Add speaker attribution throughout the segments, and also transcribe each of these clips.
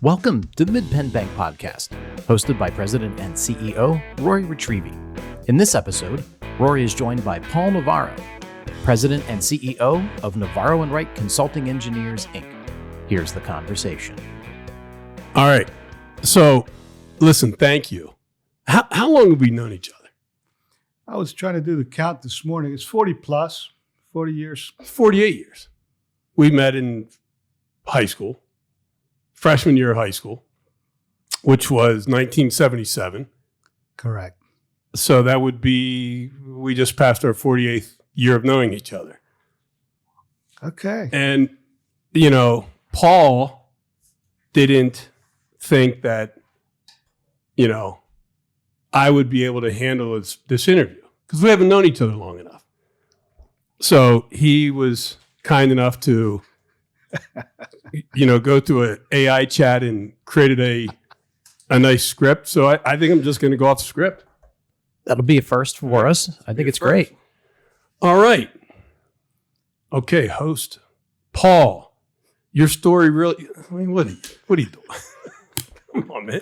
Speaker 1: Welcome to the Mid-Penn Bank Podcast, hosted by President and CEO Rory Retrieve. In this episode, Rory is joined by Paul Navarro, President and CEO of Navarro & Wright Consulting Engineers, Inc. Here's the conversation.
Speaker 2: All right. So, listen, thank you. How long have we known each other?
Speaker 3: I was trying to do the count this morning. It's 40 years.
Speaker 2: 48 years. We met in high school, freshman year of high school, which was 1977.
Speaker 3: Correct.
Speaker 2: So that would be, we just passed our 48th year of knowing each other.
Speaker 3: Okay.
Speaker 2: And, you know, Paul didn't think that, you know, I would be able to handle this interview because we haven't known each other long enough. So he was kind enough to, you know, go to an AI chat and created a nice script. So I think I'm just going to go off the script.
Speaker 1: That'll be a first for us. I think it's great.
Speaker 2: All right. Okay, host Paul, your story really, I mean, what are you doing? Come on, man.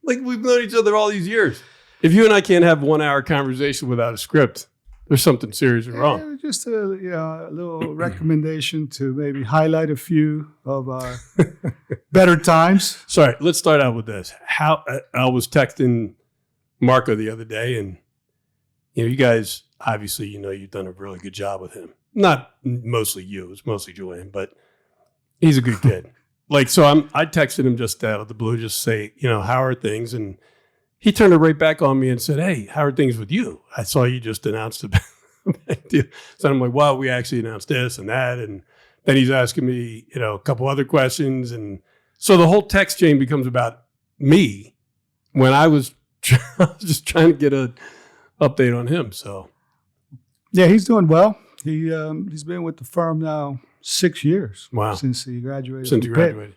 Speaker 2: Like, we've known each other all these years. If you and I can't have 1 hour conversation without a script, there's something seriously wrong.
Speaker 3: Just a little recommendation to maybe highlight a few of our better times.
Speaker 2: Sorry, let's start out with this. I was texting Marco the other day, and you guys, obviously, you've done a really good job with him. Not mostly you, it's mostly Julian, but he's a good kid. So I texted him just out of the blue, just say, how are things? And he turned it right back on me and said, hey, how are things with you? I saw you just announced a big deal. So I'm like, well, we actually announced this and that. And then he's asking me, a couple other questions. And so the whole text chain becomes about me when I was just trying to get an update on him. So,
Speaker 3: yeah, he's doing well. He's been with the firm now 6 years.
Speaker 2: Wow.
Speaker 3: Since he graduated.
Speaker 2: Since he graduated.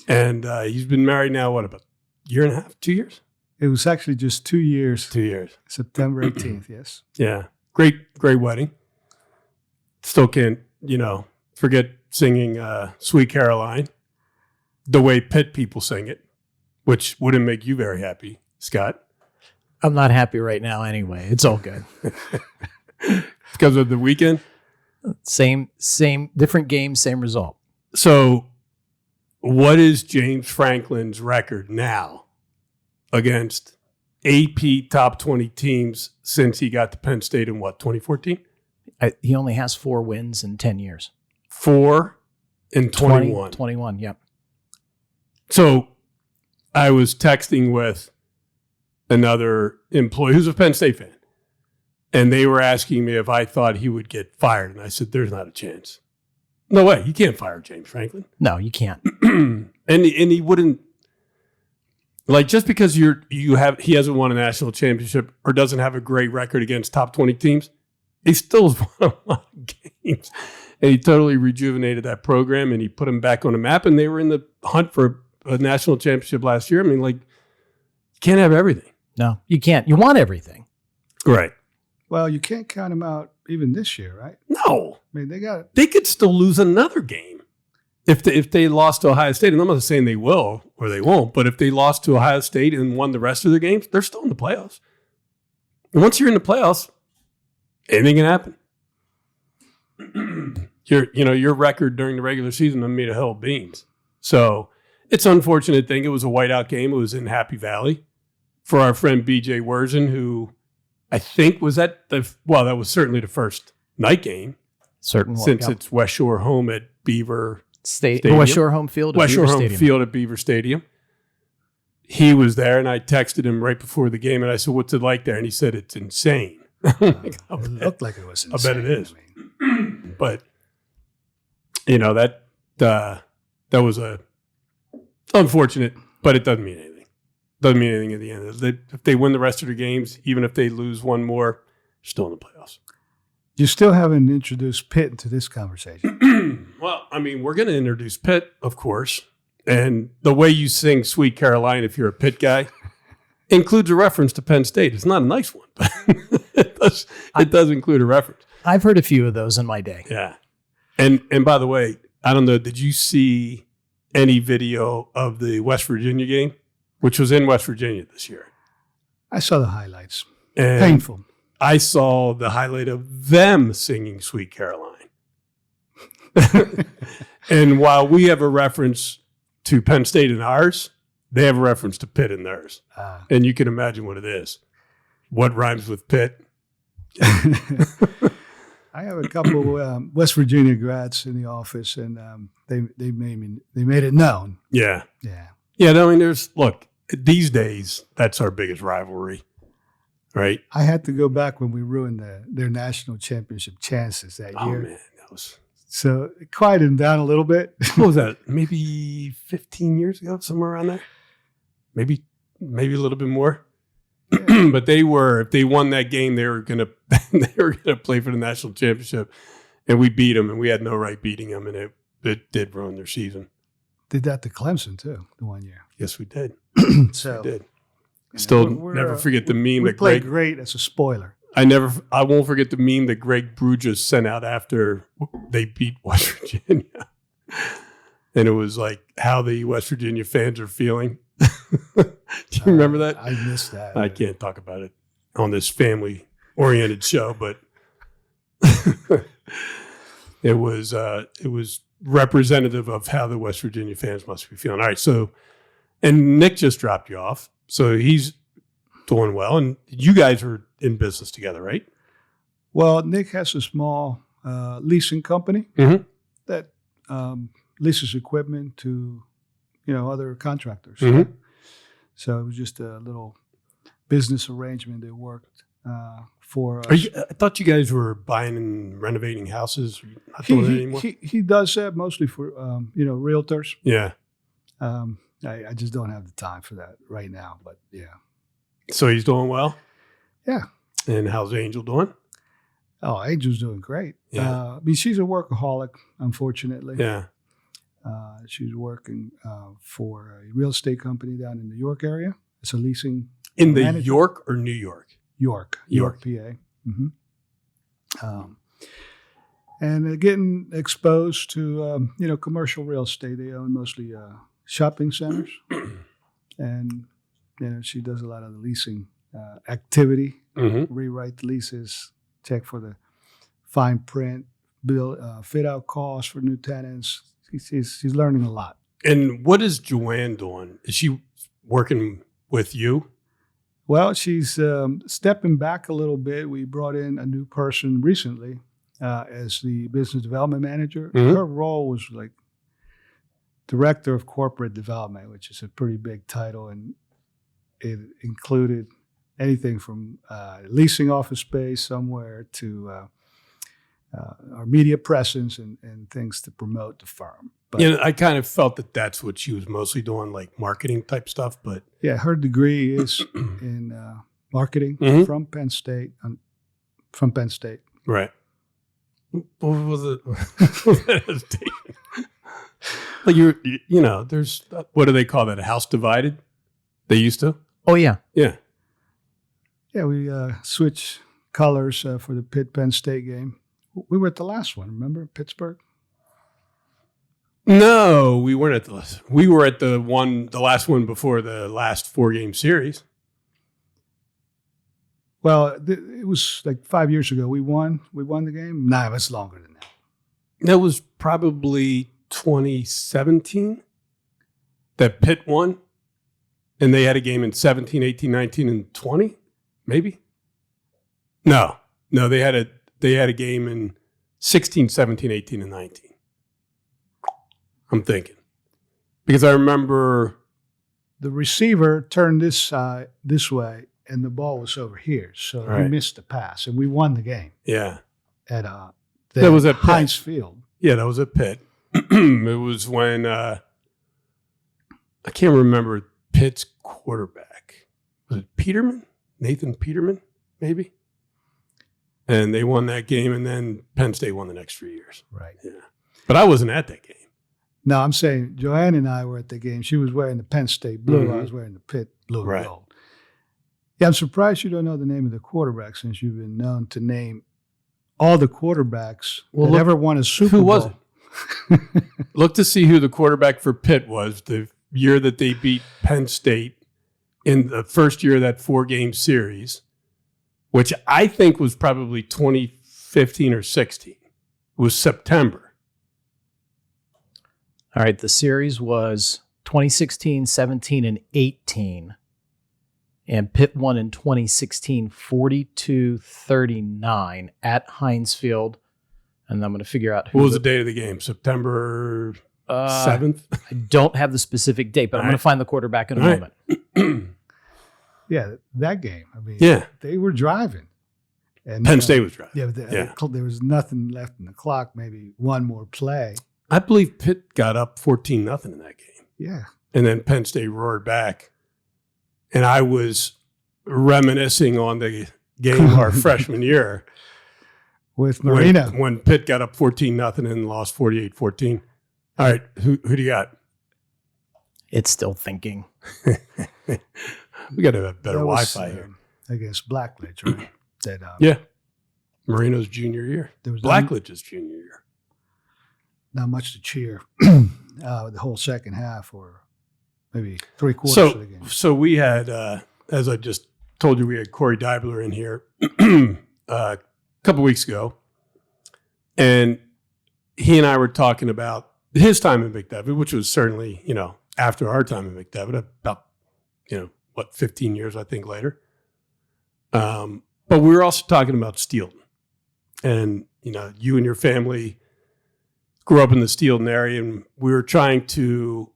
Speaker 2: And he's been married now, what, about a year and a half, 2 years?
Speaker 3: It was actually just 2 years.
Speaker 2: 2 years.
Speaker 3: September 18th, yes.
Speaker 2: Yeah. Great wedding. Still can't, forget singing Sweet Caroline the way Pitt people sing it, which wouldn't make you very happy, Scott.
Speaker 1: I'm not happy right now anyway. It's all good.
Speaker 2: Because of the weekend?
Speaker 1: Same, different game, same result.
Speaker 2: So what is James Franklin's record now against AP top 20 teams since he got to Penn State in 2014?
Speaker 1: He only has 4 wins in 10 years.
Speaker 2: 4 in 21.
Speaker 1: 21, yep.
Speaker 2: So I was texting with another employee who's a Penn State fan, and they were asking me if I thought he would get fired. And I said, there's not a chance. No way. You can't fire James Franklin.
Speaker 1: No, you can't.
Speaker 2: and he wouldn't. Just because he hasn't won a national championship or doesn't have a great record against top 20 teams, he still has won a lot of games. And he totally rejuvenated that program, and he put them back on the map, and they were in the hunt for a national championship last year. I mean, you can't have everything.
Speaker 1: No, you can't. You want everything.
Speaker 2: Right.
Speaker 3: Well, you can't count him out even this year, right?
Speaker 2: No.
Speaker 3: I mean,
Speaker 2: they could still lose another game. If they lost to Ohio State, and I'm not saying they will or they won't, but if they lost to Ohio State and won the rest of their games, they're still in the playoffs. And once you're in the playoffs, anything can happen. Your record during the regular season, I'm made a hill of beans. So it's an unfortunate thing. It was a whiteout game. It was in Happy Valley for our friend B.J. Werzen, who I think was that was certainly the first night game.
Speaker 1: Certainly.
Speaker 2: Since it's West Shore home at Beaver Stadium.
Speaker 1: West Shore home field at
Speaker 2: West
Speaker 1: Beaver
Speaker 2: Shore home
Speaker 1: Stadium.
Speaker 2: field at Beaver Stadium. He was there, and I texted him right before the game, and I said, what's it like there? And he said, it's insane.
Speaker 3: It looked like it was insane.
Speaker 2: I bet it is. But, that was a unfortunate, but it doesn't mean anything. Doesn't mean anything at the end. If they win the rest of their games, even if they lose one more, still in the playoffs.
Speaker 3: You still haven't introduced Pitt into this conversation.
Speaker 2: Well, I mean, we're going to introduce Pitt, of course. And the way you sing Sweet Caroline, if you're a Pitt guy, includes a reference to Penn State. It's not a nice one, but it does include a reference.
Speaker 1: I've heard a few of those in my day.
Speaker 2: Yeah. And by the way, I don't know, did you see any video of the West Virginia game, which was in West Virginia this year?
Speaker 3: I saw the highlights.
Speaker 2: And
Speaker 3: Painful.
Speaker 2: I saw the highlight of them singing Sweet Caroline. And while we have a reference to Penn State in ours, they have a reference to Pitt in theirs. And you can imagine what it is. What rhymes with Pitt?
Speaker 3: I have a couple West Virginia grads in the office, and they made it known.
Speaker 2: Yeah.
Speaker 3: Yeah.
Speaker 2: Yeah, I mean, these days, that's our biggest rivalry, right?
Speaker 3: I had to go back when we ruined their national championship chances that year.
Speaker 2: Oh, man, that was...
Speaker 3: So it quieted them down a little bit.
Speaker 2: What was that? Maybe 15 years ago, somewhere around there? Maybe a little bit more. Yeah. But if they won that game, they were gonna play for the national championship, and we beat them, and we had no right beating them, and it did ruin their season.
Speaker 3: Did that to Clemson too, the one year.
Speaker 2: Yes, we did.
Speaker 3: So
Speaker 2: we did. Still never forget the meme
Speaker 3: we
Speaker 2: that
Speaker 3: played great as a spoiler.
Speaker 2: I won't forget the meme that Greg Bruges sent out after they beat West Virginia. And it was like how the West Virginia fans are feeling. Do you remember that?
Speaker 3: I missed that.
Speaker 2: I can't talk about it on this family-oriented show, but it was representative of how the West Virginia fans must be feeling. All right, and Nick just dropped you off, so he's doing well, and you guys are in business together, right?
Speaker 3: Well, Nick has a small leasing company that leases equipment to, other contractors.
Speaker 2: Mm-hmm.
Speaker 3: So it was just a little business arrangement that worked for us.
Speaker 2: I thought you guys were buying and renovating houses. You're not doing it anymore?
Speaker 3: He does that mostly for, realtors.
Speaker 2: Yeah.
Speaker 3: I just don't have the time for that right now, but yeah.
Speaker 2: So he's doing well?
Speaker 3: Yeah.
Speaker 2: And how's Angel doing?
Speaker 3: Oh, Angel's doing great.
Speaker 2: Yeah.
Speaker 3: She's a workaholic, unfortunately.
Speaker 2: Yeah.
Speaker 3: She's working for a real estate company down in the York area. It's a leasing
Speaker 2: in the
Speaker 3: manager.
Speaker 2: York or New York?
Speaker 3: York, PA. Mm-hmm. And getting exposed to commercial real estate. They own mostly shopping centers, and she does a lot of the leasing activity.
Speaker 2: Mm-hmm.
Speaker 3: Rewrite the leases, check for the fine print, build fit out costs for new tenants. She's learning a lot.
Speaker 2: And what is Joanne doing? Is she working with you?
Speaker 3: Well, she's stepping back a little bit. We brought in a new person recently as the business development manager.
Speaker 2: Mm-hmm.
Speaker 3: Her role was like director of corporate development, which is a pretty big title, and it included anything from leasing office space somewhere to our media presence and things to promote the firm. But
Speaker 2: I kind of felt that that's what she was mostly doing, like marketing type stuff. But
Speaker 3: yeah, her degree is in marketing from Penn State.
Speaker 2: Right. What was it? Like there's what do they call that? A house divided? They used to.
Speaker 1: Oh yeah.
Speaker 2: Yeah.
Speaker 3: Yeah, we switched colors for the Pitt-Penn State game. We were at the last one, remember? Pittsburgh?
Speaker 2: No, we weren't at the last. We were at the last one before the last 4-game series.
Speaker 3: Well, it was like 5 years ago. We won the game? Nah, it was longer than that.
Speaker 2: That was probably 2017 that Pitt won. And they had a game in 17, 18, 19, and 20, maybe? No, they had a game in 16, 17, 18, and 19. I'm thinking. Because I remember
Speaker 3: the receiver turned this way, and the ball was over here. So
Speaker 2: right.
Speaker 3: We missed the pass, and we won the game.
Speaker 2: Yeah.
Speaker 3: At
Speaker 2: that was at
Speaker 3: Heinz Field.
Speaker 2: Yeah, that was at Pitt. It was when I can't remember Pitt's quarterback. Was it Peterman? Nathan Peterman, maybe? And they won that game, and then Penn State won the next 3 years.
Speaker 3: Right.
Speaker 2: Yeah. But I wasn't at that game.
Speaker 3: No, I'm saying Joanne and I were at the game. She was wearing the Penn State blue.
Speaker 2: Mm-hmm.
Speaker 3: I was wearing the Pitt blue
Speaker 2: right.
Speaker 3: and gold. Yeah, I'm surprised you don't know the name of the quarterback since you've been known to name all the quarterbacks that ever won a Super Bowl.
Speaker 2: Who was it? Look to see who the quarterback for Pitt was the year that they beat Penn State in the first year of that 4-game series, which I think was probably 2015 or 16. It was September.
Speaker 1: All right, the series was 2016, 17, and 18. And Pitt won in 2016, 42-39 at Heinz Field. And I'm going to figure out who.
Speaker 2: What was the date of the game? September 7th?
Speaker 1: I don't have the specific date, but I'm going to find the quarterback in a moment.
Speaker 3: Yeah, that game. I mean, they were driving. And
Speaker 2: Penn State was driving.
Speaker 3: Yeah, there was nothing left in the clock, maybe one more play.
Speaker 2: I believe Pitt got up 14-0 in that game.
Speaker 3: Yeah.
Speaker 2: And then Penn State roared back. And I was reminiscing on the game our freshman year
Speaker 3: with Marino
Speaker 2: when Pitt got up 14-0 and lost 48-14. All right, who do you got?
Speaker 1: It's still thinking.
Speaker 2: We got to have better Wi-Fi here.
Speaker 3: Against Blackledge, right?
Speaker 2: Yeah, Marino's junior year. There was Blackledge's junior year.
Speaker 3: Not much to cheer the whole second half, or maybe 3/4 of the game.
Speaker 2: So we had, as I just told you, we had Corey Deibler in here a couple weeks ago, and he and I were talking about his time in McDevitt, which was certainly, after our time in McDevitt, about, 15 years, I think, later. But we were also talking about Steelton. And, you and your family grew up in the Steelton area, and we were trying to,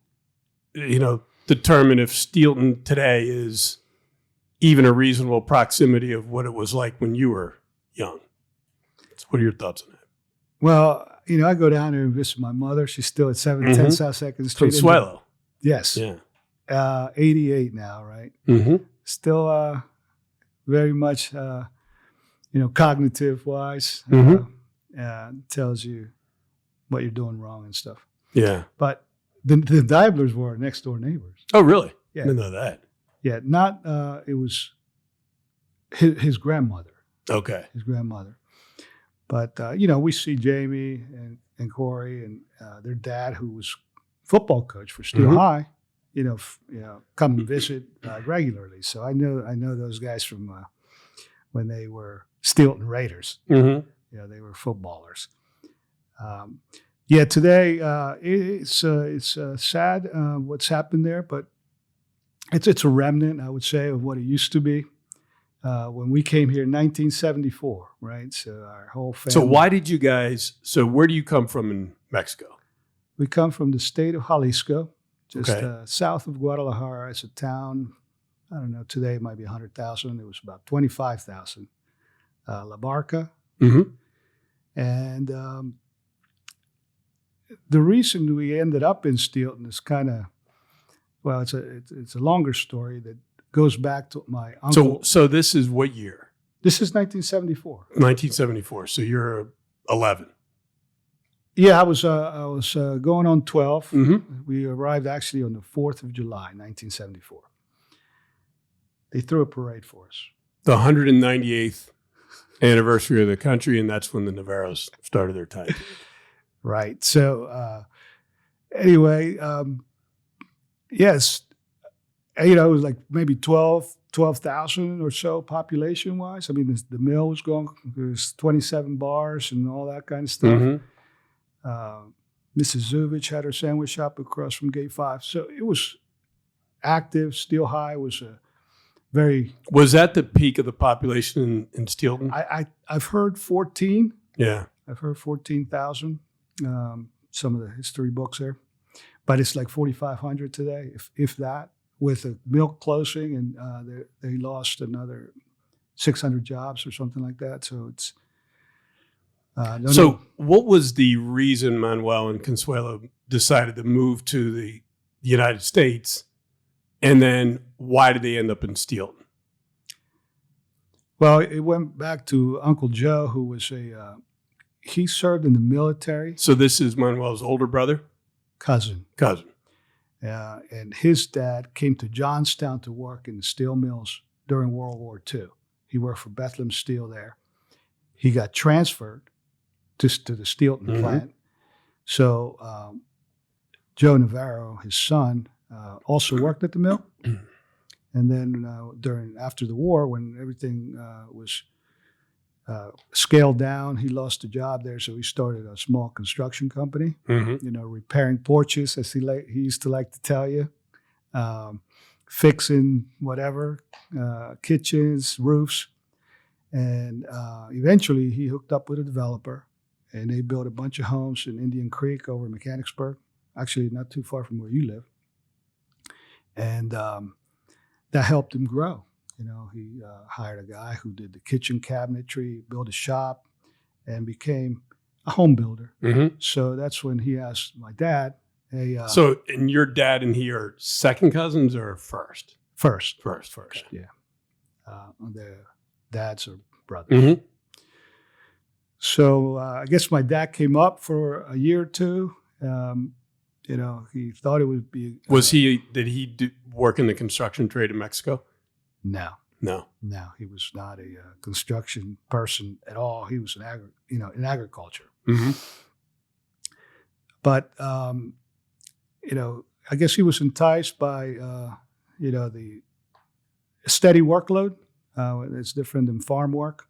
Speaker 2: determine if Steelton today is even a reasonable proximity of what it was like when you were young. So what are your thoughts on that?
Speaker 3: Well, I go down there and visit my mother. She's still at 710 South 2nd Street.
Speaker 2: Consuelo.
Speaker 3: Yes.
Speaker 2: Yeah.
Speaker 3: 88 now, right?
Speaker 2: Mm-hmm.
Speaker 3: Still very much, cognitive-wise. Tells you what you're doing wrong and stuff.
Speaker 2: Yeah.
Speaker 3: But the Deiblers were next-door neighbors.
Speaker 2: Oh, really?
Speaker 3: Yeah.
Speaker 2: I didn't know that.
Speaker 3: Yeah, it was his grandmother.
Speaker 2: Okay.
Speaker 3: His grandmother. But, we see Jamie and Corey and their dad, who was football coach for Steel High, come and visit regularly. So I know those guys from when they were Steelton Raiders. Mm-hmm. They were footballers. Today it's sad what's happened there, but it's a remnant, I would say, of what it used to be. When we came here in 1974, right? So our whole family.
Speaker 2: So why did you guys? So where do you come from in Mexico?
Speaker 3: We come from the state of Jalisco, just south of Guadalajara. It's a town. I don't know. Today it might be 100,000. It was about 25,000. La Barca, and the reason we ended up in Steelton is kind of it's a longer story that goes back to my uncle.
Speaker 2: So this is what year?
Speaker 3: This is 1974.
Speaker 2: 1974. So you're 11.
Speaker 3: Yeah, I was going on 12. Mm-hmm. We arrived actually on the 4th of July, 1974. They threw a parade for us.
Speaker 2: The 198th anniversary of the country, and that's when the Navarros started their time.
Speaker 3: Right. So anyway, yes. It was like maybe 12,000 or so population-wise. I mean, the mill was going, there's 27 bars and all that kind of stuff. Mm-hmm. Mrs. Zuvich had her sandwich shop across from Gate 5. So it was active. Steel High was a very...
Speaker 2: Was that the peak of the population in Steelton?
Speaker 3: I've heard 14.
Speaker 2: Yeah.
Speaker 3: I've heard 14,000, some of the history books there. But it's like 4,500 today, if that. With a mill closing, and they lost another 600 jobs or something like that. So it's
Speaker 2: what was the reason Manuel and Consuelo decided to move to the United States, and then why did they end up in Steelton?
Speaker 3: Well, it went back to Uncle Joe, who was he served in the military.
Speaker 2: So this is Manuel's older brother?
Speaker 3: Cousin. And his dad came to Johnstown to work in the steel mills during World War II. He worked for Bethlehem Steel there. He got transferred to the Steelton plant, So Joe Navarro, his son, also worked at the mill. And then after the war, when everything was scaled down, he lost a job there. So he started a small construction company, repairing porches, as he used to like to tell you, fixing whatever, kitchens, roofs. And eventually he hooked up with a developer, and they built a bunch of homes in Indian Creek over in Mechanicsburg, actually not too far from where you live. And that helped him grow. He hired a guy who did the kitchen cabinetry, built a shop, and became a home builder. So that's when he asked my dad, hey.
Speaker 2: And your dad and he are second cousins or first?
Speaker 3: First.
Speaker 2: Okay.
Speaker 3: Yeah. Their dads are brothers. So I guess my dad came up for a year or two. He thought it would be.
Speaker 2: Did he work in the construction trade in Mexico?
Speaker 3: No, he was not a construction person at all. He was in agriculture. But I guess he was enticed by the steady workload. It's different than farm work,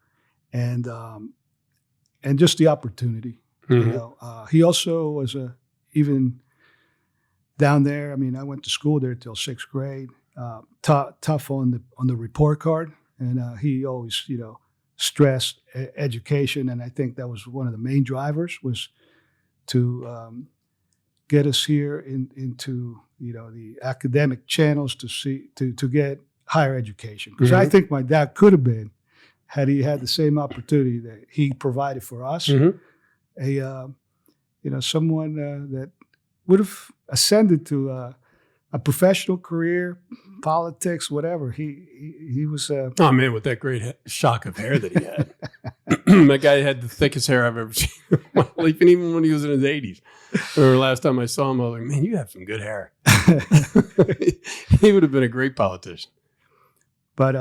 Speaker 3: and just the opportunity. He also was even down there. I mean, I went to school there till 6th grade. Tough on the report card, and he always stressed education, and I think that was one of the main drivers, was to get us here into the academic channels to get higher education, because I think my dad could have been, had he had the same opportunity that he provided for us, someone that would have ascended to a professional career, politics, whatever. He was.
Speaker 2: Oh man, with that great shock of hair that he had, that guy had the thickest hair I've ever seen in my life, and even when he was in his 80s. Or last time I saw him, I was like, "Man, you have some good hair." He would have been a great politician.
Speaker 3: But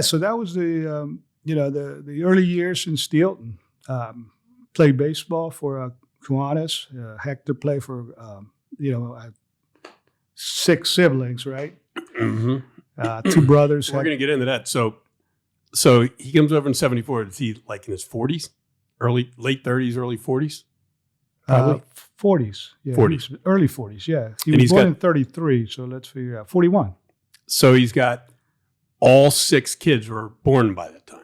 Speaker 3: so that was the early years in Steelton. Played baseball for Kiwanis. Hector played for I 6 siblings, right? 2 brothers.
Speaker 2: We're going to get into that. So he comes over in 74. Is he like in his 40s? Late 30s, early 40s?
Speaker 3: Probably. 40s. Yeah,
Speaker 2: 40s.
Speaker 3: Early 40s, yeah. He was born in 33, so let's figure out. 41.
Speaker 2: So he's got all 6 kids were born by that time.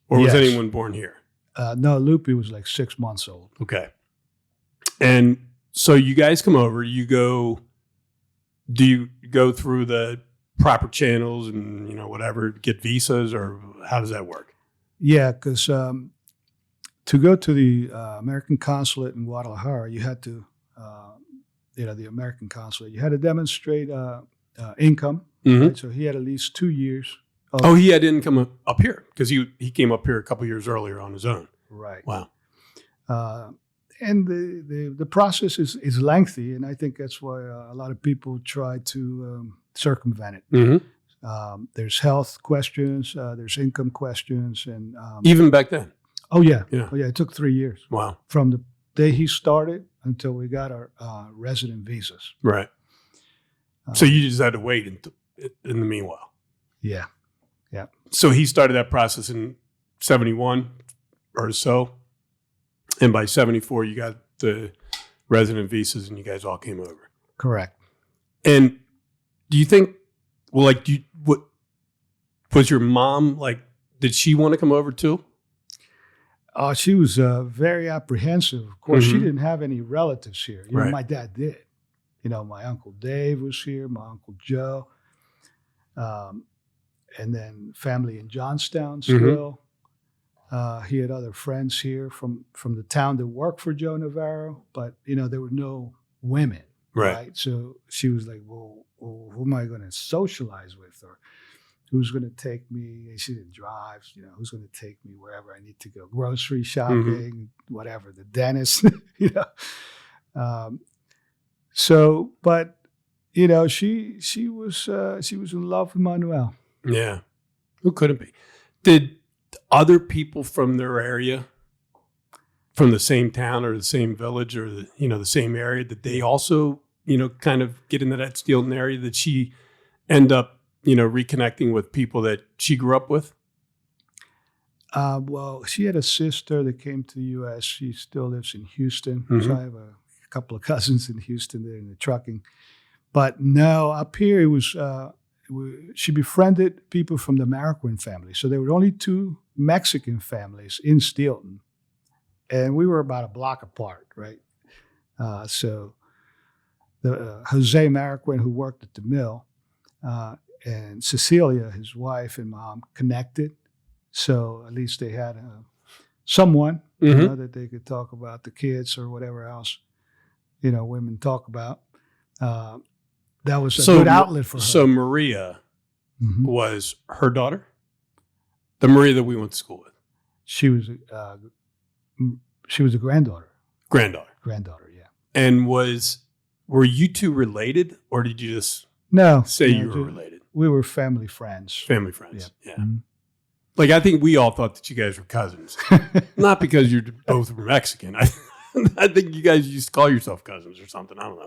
Speaker 2: Or was anyone born here?
Speaker 3: No, Loopy was like 6 months old.
Speaker 2: Okay. And so you guys come over, do you go through the proper channels and, whatever, get visas, or how does that work?
Speaker 3: Yeah, because to go to the American consulate in Guadalajara, you had to, the American consulate, you had to demonstrate income. Right? So he had at least 2 years.
Speaker 2: He had income up here because he came up here a couple years earlier on his own.
Speaker 3: Right.
Speaker 2: Wow.
Speaker 3: And the process is lengthy, and I think that's why a lot of people try to circumvent it. There's health questions, there's income questions, and
Speaker 2: even back then.
Speaker 3: Oh yeah. It took 3 years.
Speaker 2: Wow.
Speaker 3: From the day he started until we got our resident visas.
Speaker 2: Right. So you just had to wait in the meanwhile.
Speaker 3: Yeah.
Speaker 2: So he started that process in 71 or so. And by 74, you got the resident visas and you guys all came over.
Speaker 3: Correct.
Speaker 2: And do you think, what was your mom like, did she want to come over too?
Speaker 3: She was very apprehensive. Of course, she didn't have any relatives here. My dad did. My Uncle Dave was here, my Uncle Joe, and then family in Johnstown still. He had other friends here from the town that worked for Joe Navarro, but, there were no women, right? So she was like, well, who am I going to socialize with? Or who's going to take me? And she didn't drive, who's going to take me wherever I need to go, grocery shopping, whatever, the dentist, So, but, she was in love with Manuel.
Speaker 2: Yeah. Who couldn't be? Did other people from their area from the same town or the same village or the same area, that they also, kind of get into that Steelton area, that she end up, reconnecting with people that she grew up with?
Speaker 3: Well, she had a sister that came to the U.S. She still lives in Houston.
Speaker 2: Mhm.
Speaker 3: So I have a couple of cousins in Houston. They're in the trucking. But no, up here it was, she befriended people from the Marroquin family. So there were only 2 Mexican families in Steelton. And we were about a block apart, right? So the Jose Marroquin, who worked at the mill, and Cecilia, his wife and mom, connected. So at least they had someone that they could talk about the kids or whatever else, women talk about. That was a good outlet for her.
Speaker 2: So Maria
Speaker 3: Mhm.
Speaker 2: was her daughter? The Maria that we went to school with?
Speaker 3: She was a granddaughter.
Speaker 2: Granddaughter,
Speaker 3: Yeah.
Speaker 2: And were you 2 related, or did you just
Speaker 3: No.
Speaker 2: say you were
Speaker 3: just-
Speaker 2: related?
Speaker 3: We were family friends.
Speaker 2: Family friends. Yeah.
Speaker 3: Mhm.
Speaker 2: Like, I think we all thought that you guys were cousins. Not because you're both Mexican. I think you guys used to call yourself cousins or something. I don't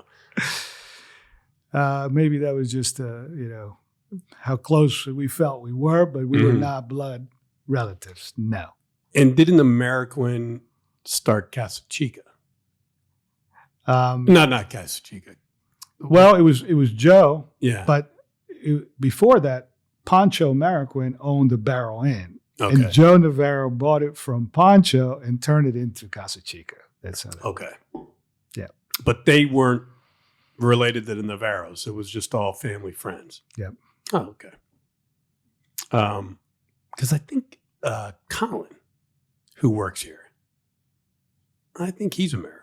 Speaker 2: know.
Speaker 3: Maybe that was just, how close we felt we were, but we were
Speaker 2: Mhm.
Speaker 3: not blood relatives. No.
Speaker 2: And didn't American start Casa Chica?
Speaker 3: Um,
Speaker 2: Not Casa Chica.
Speaker 3: Well, it was Joe,
Speaker 2: Yeah.
Speaker 3: but before that, Pancho Marroquin owned the Barrel Inn.
Speaker 2: Okay.
Speaker 3: And Joe Navarro bought it from Pancho and turned it into Casa Chica. That's how that
Speaker 2: Okay.
Speaker 3: Yeah.
Speaker 2: But they weren't related to the Navarros. It was just all family friends.
Speaker 3: Yep.
Speaker 2: Oh, okay. Because I think Colin, who works here, I think he's American.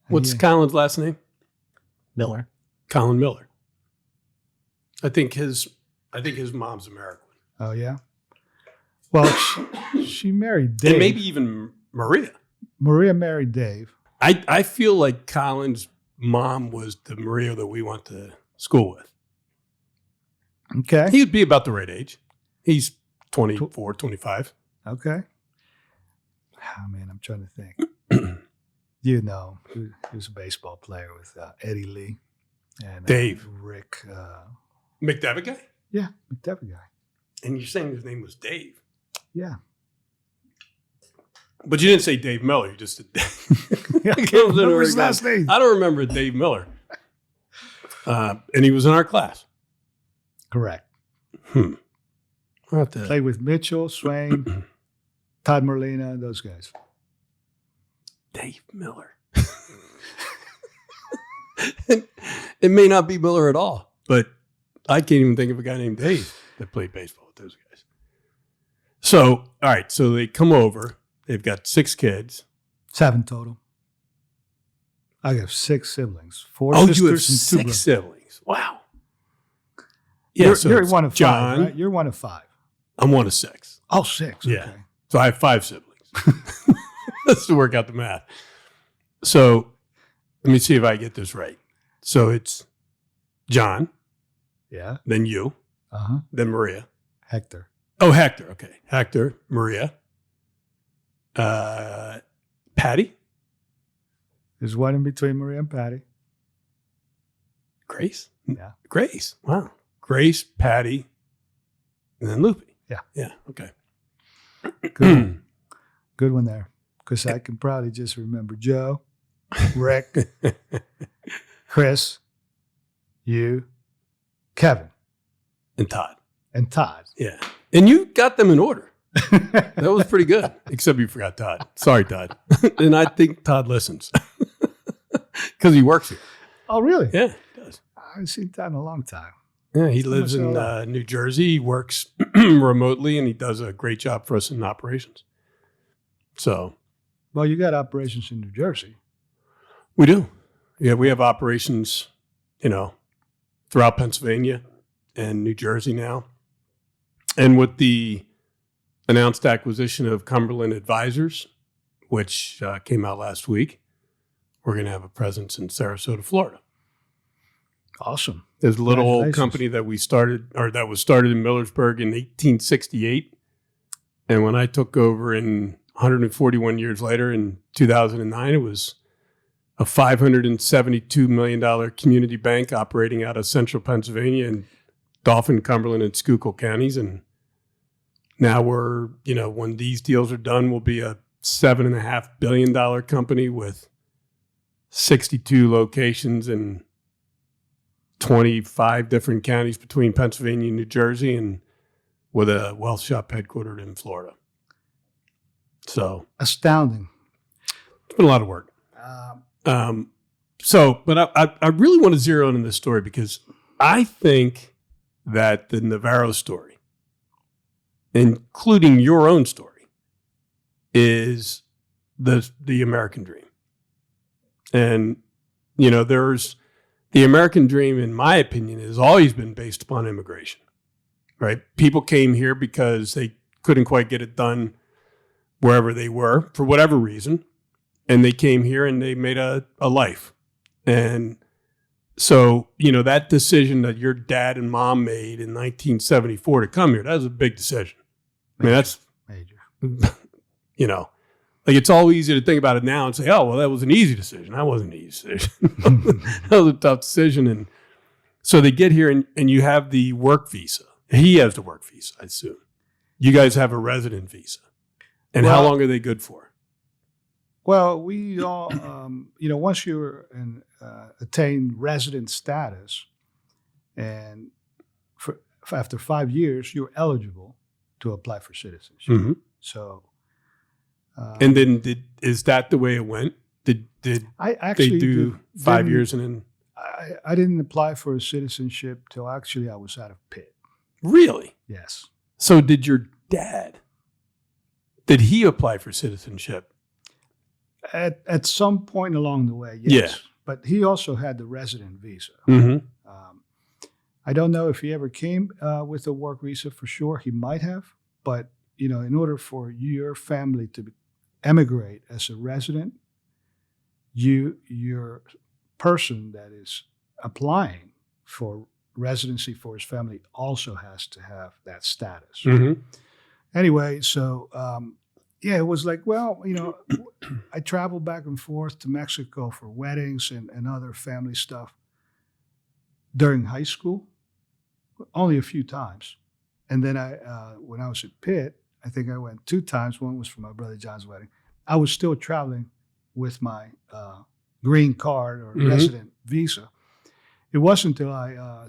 Speaker 2: What's
Speaker 3: Yeah.
Speaker 2: Colin's last name?
Speaker 1: Miller.
Speaker 2: Colin Miller. I think his mom's American.
Speaker 3: Oh, yeah? Well, she married Dave.
Speaker 2: And maybe even Maria.
Speaker 3: Maria married Dave.
Speaker 2: I feel like Colin's mom was the Maria that we went to school with.
Speaker 3: Okay.
Speaker 2: He would be about the right age. He's 24, 25.
Speaker 3: Okay. Oh, man, I'm trying to think. He was a baseball player with Eddie Lee. And
Speaker 2: Dave.
Speaker 3: Rick.
Speaker 2: McDevitt guy?
Speaker 3: Yeah, McDevitt guy.
Speaker 2: And you're saying his name was Dave.
Speaker 3: Yeah.
Speaker 2: But you didn't say Dave Miller. You just said Dave.
Speaker 3: I can't remember his last name.
Speaker 2: I don't remember Dave Miller. And he was in our class.
Speaker 3: Correct.
Speaker 2: We'll have to-
Speaker 3: Played with Mitchell, Swain, Todd Merlina, those guys.
Speaker 2: Dave Miller. It may not be Miller at all, but I can't even think of a guy named Dave that played baseball with those guys. So, all right. So they come over. They've got 6 kids.
Speaker 3: 7 total. I have 6 siblings. 4
Speaker 2: Oh,
Speaker 3: sisters
Speaker 2: you have
Speaker 3: and 2
Speaker 2: 6
Speaker 3: brothers.
Speaker 2: siblings. Wow. Yeah,
Speaker 3: You're
Speaker 2: it's
Speaker 3: one of 5,
Speaker 2: John.
Speaker 3: right? You're one of 5.
Speaker 2: I'm one of 6.
Speaker 3: Oh, 6.
Speaker 2: Yeah.
Speaker 3: Okay.
Speaker 2: So I have 5 siblings. Let's work out the math. So let me see if I get this right. So it's John,
Speaker 3: Yeah.
Speaker 2: then you,
Speaker 3: Uh-huh.
Speaker 2: then Maria.
Speaker 3: Hector.
Speaker 2: Oh, Hector. Okay. Hector, Maria, Patty,
Speaker 3: There's one in between Maria and Patty.
Speaker 2: Grace.
Speaker 3: Yeah.
Speaker 2: Grace. Wow. Grace, Patty, and then Loopy.
Speaker 3: Yeah.
Speaker 2: Yeah. Okay.
Speaker 3: Good. Good one there. Because I can probably just remember Joe, Rick, Chris, you, Kevin,
Speaker 2: And Todd.
Speaker 3: and Todd.
Speaker 2: Yeah. And you got them in order. That was pretty good, except you forgot Todd. Sorry, Todd. And I think Todd listens because he works here.
Speaker 3: Oh, really?
Speaker 2: Yeah, he does.
Speaker 3: I haven't seen Todd in a long time.
Speaker 2: Yeah, he lives in New Jersey. He works remotely, and he does a great job for us in operations. So
Speaker 3: Well, you got operations in New Jersey.
Speaker 2: we do. Yeah, we have operations, throughout Pennsylvania and New Jersey now. And with the announced acquisition of Cumberland Advisors, which came out last week, we're going to have a presence in Sarasota, Florida.
Speaker 3: Awesome.
Speaker 2: There's a little old
Speaker 3: Congratulations.
Speaker 2: company that we started, or that was started in Millersburg in 1868. And when I took over in 141 years later, in 2009, it was a $572 million community bank operating out of central Pennsylvania and Dauphin, Cumberland, and Schuylkill counties. And now we're, when these deals are done, we'll be a $7.5 billion company with 62 locations in 25 different counties between Pennsylvania and New Jersey, and with a wealth shop headquartered in Florida. So
Speaker 3: astounding.
Speaker 2: It's been a lot of work. But I really want to zero in on this story because I think that the Navarro story, including your own story, is the American dream. And, there's the American dream, in my opinion, has always been based upon immigration, right? People came here because they couldn't quite get it done wherever they were for whatever reason. And they came here and they made a life. And so, that decision that your dad and mom made in 1974 to come here, that was a big decision. That's
Speaker 3: major.
Speaker 2: It's all easy to think about it now and say, oh, well, that was an easy decision. That wasn't an easy decision. That was a tough decision. And so they get here and you have the work visa. He has the work visa, I assume. You guys have a resident visa. And how long are they good for?
Speaker 3: Well, we all, once you attain resident status, and after 5 years, you're eligible to apply for citizenship.
Speaker 2: Mm-hmm.
Speaker 3: So,
Speaker 2: and then is that the way it went? Did
Speaker 3: I actually
Speaker 2: they do 5 years and then?
Speaker 3: I didn't apply for citizenship till actually I was out of Pitt.
Speaker 2: Really?
Speaker 3: Yes.
Speaker 2: So did your dad? Did he apply for citizenship?
Speaker 3: At some point along the way, yes.
Speaker 2: Yeah.
Speaker 3: But he also had the resident visa.
Speaker 2: Mm-hmm.
Speaker 3: I don't know if he ever came with a work visa for sure. He might have. But, in order for your family to emigrate as a resident, your person that is applying for residency for his family also has to have that status.
Speaker 2: Mm-hmm.
Speaker 3: Anyway, so it was like, I traveled back and forth to Mexico for weddings and other family stuff during high school, only a few times. And then when I was at Pitt, I think I went 2 times. One was for my brother John's wedding. I was still traveling with my green card or resident visa. It wasn't until I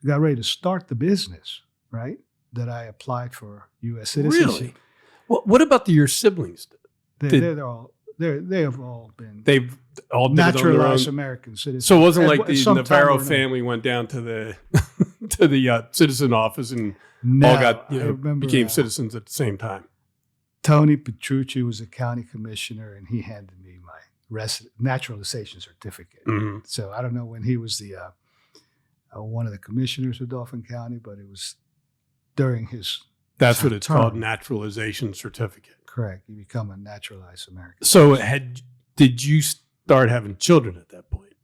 Speaker 3: got ready to start the business, right, that I applied for U.S. citizenship.
Speaker 2: Really? Well, what about your siblings?
Speaker 3: They have all been.
Speaker 2: They've all
Speaker 3: naturalized American citizens.
Speaker 2: So it wasn't like the Navarro family went down to the to the citizen office and became citizens at the same time.
Speaker 3: Tony Petrucci was a county commissioner, and he handed me my naturalization certificate.
Speaker 2: Mm-hmm.
Speaker 3: So I don't know when he was the one of the commissioners of Dauphin County, but it was during his.
Speaker 2: That's what it's called, naturalization certificate.
Speaker 3: Correct. You become a naturalized American.
Speaker 2: So did you start having children at that point?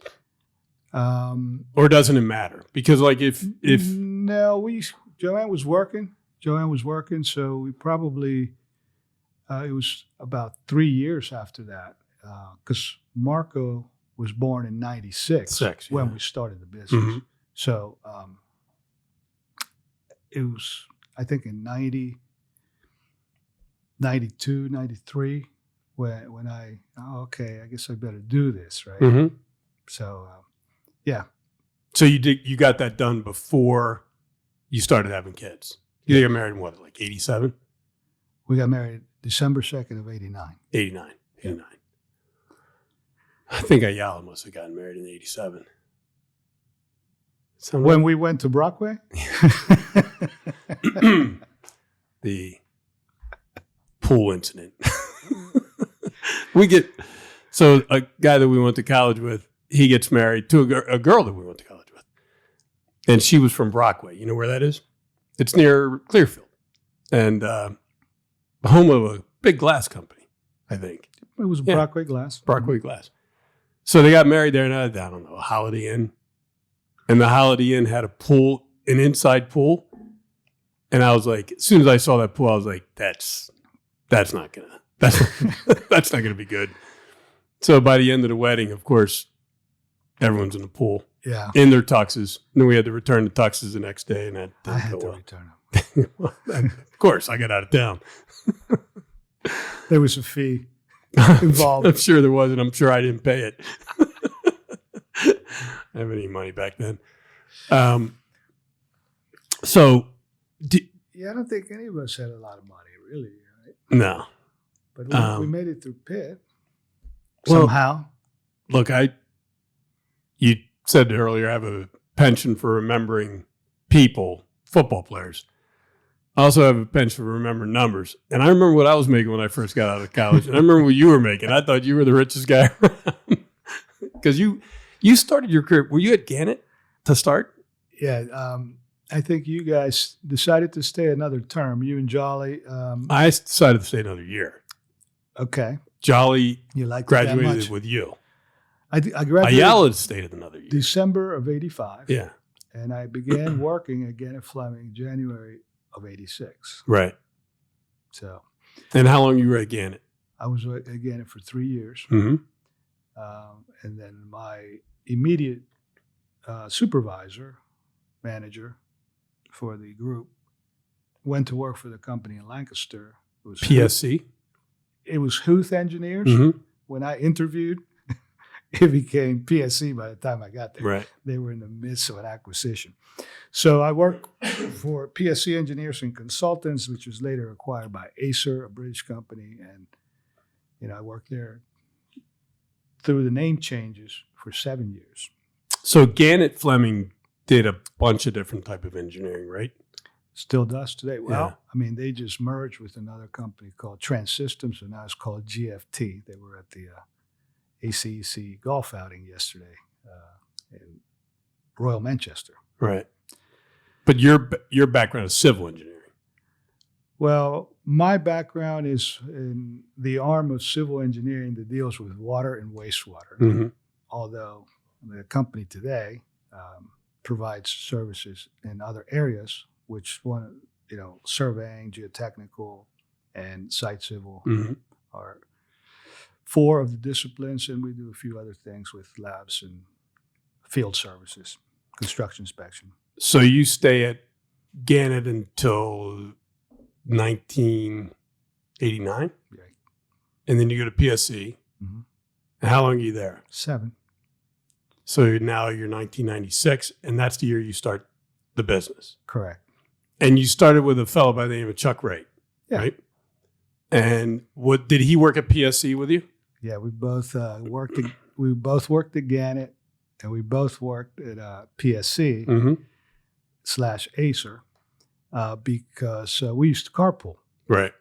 Speaker 2: Or doesn't it matter? Because if
Speaker 3: no, Joanne was working, so we probably it was about 3 years after that, because Marco was born in 96 when we started the business.
Speaker 2: Mm-hmm.
Speaker 3: So it was, I think, in 92, 93, when I guess I better do this, right?
Speaker 2: Mm-hmm.
Speaker 3: So, yeah.
Speaker 2: So you got that done before you started having kids? You got married in what, like 87?
Speaker 3: We got married December 2nd of 89.
Speaker 2: 89. I think Ayala must have gotten married in 87.
Speaker 3: When we went to Brockway?
Speaker 2: The pool incident. So a guy that we went to college with, he gets married to a girl that we went to college with. And she was from Brockway. You know where that is? It's near Clearfield. And home of a big glass company, I think.
Speaker 3: It was Brockway Glass.
Speaker 2: Brockway Glass. So they got married there, and I don't know, a Holiday Inn. And the Holiday Inn had an inside pool. And I was like, as soon as I saw that pool, I was like, that's not gonna That's that's not going to be good. So by the end of the wedding, of course, everyone's in the pool.
Speaker 3: Yeah.
Speaker 2: In their tuxes. And then we had to return the tuxes the next day, and that
Speaker 3: I
Speaker 2: didn't
Speaker 3: had
Speaker 2: go
Speaker 3: to
Speaker 2: well.
Speaker 3: return them.
Speaker 2: Of course, I got out of town.
Speaker 3: There was a fee involved.
Speaker 2: I'm sure there was, and I'm sure I didn't pay it. I didn't have any money back then.
Speaker 3: Yeah, I don't think any of us had a lot of money, really. Right?
Speaker 2: No.
Speaker 3: But we made it through Pitt
Speaker 2: Well,
Speaker 3: somehow.
Speaker 2: Look, you said earlier I have a penchant for remembering people, football players. I also have a penchant for remembering numbers. And I remember what I was making when I first got out of college. And I remember what you were making. I thought you were the richest guy around. Because you started your career. Were you at Gannett to start?
Speaker 3: Yeah. I think you guys decided to stay another term, you and Jolly.
Speaker 2: I decided to stay another year.
Speaker 3: Okay.
Speaker 2: Jolly
Speaker 3: You liked it that
Speaker 2: graduated
Speaker 3: much.
Speaker 2: with you.
Speaker 3: I graduated
Speaker 2: Ayala stayed another year.
Speaker 3: December of 85.
Speaker 2: Yeah.
Speaker 3: And I began working again at Fleming January of 86.
Speaker 2: Right.
Speaker 3: So
Speaker 2: And how long you were at Gannett?
Speaker 3: I was at Gannett for 3 years.
Speaker 2: Mm-hmm.
Speaker 3: And then my immediate supervisor, manager for the group, went to work for the company in Lancaster. It was
Speaker 2: PSC?
Speaker 3: It was Huth Engineers.
Speaker 2: Mm-hmm.
Speaker 3: When I interviewed, it became PSC by the time I got there.
Speaker 2: Right.
Speaker 3: They were in the midst of an acquisition. So I worked for PSC Engineers and Consultants, which was later acquired by Acer, a British company. And, I worked there through the name changes for 7 years.
Speaker 2: So Gannett Fleming did a bunch of different type of engineering, right?
Speaker 3: Still does today. Well,
Speaker 2: Yeah.
Speaker 3: I mean, they just merged with another company called Trans Systems, and now it's called GFT. They were at the ACEC golf outing yesterday in Royal Manchester.
Speaker 2: Right. But your background is civil engineering.
Speaker 3: Well, my background is in the arm of civil engineering that deals with water and wastewater.
Speaker 2: Mm-hmm.
Speaker 3: Although the company today provides services in other areas, which surveying, geotechnical, and site civil
Speaker 2: Mm-hmm.
Speaker 3: are 4 of the disciplines, and we do a few other things with labs and field services, construction inspection.
Speaker 2: So you stay at Gannett until 1989,
Speaker 3: Right.
Speaker 2: and then you go to PSC.
Speaker 3: Mhm.
Speaker 2: And how long are you there?
Speaker 3: 7.
Speaker 2: So now you're 1996, and that's the year you start the business.
Speaker 3: Correct.
Speaker 2: And you started with a fellow by the name of Chuck Wright,
Speaker 3: Yeah.
Speaker 2: right? And what did he work at PSC with you?
Speaker 3: Yeah, we both worked. We both worked at Gannett, and we both worked at PSC
Speaker 2: Mm-hmm.
Speaker 3: / Acer because we used to carpool.
Speaker 2: Right.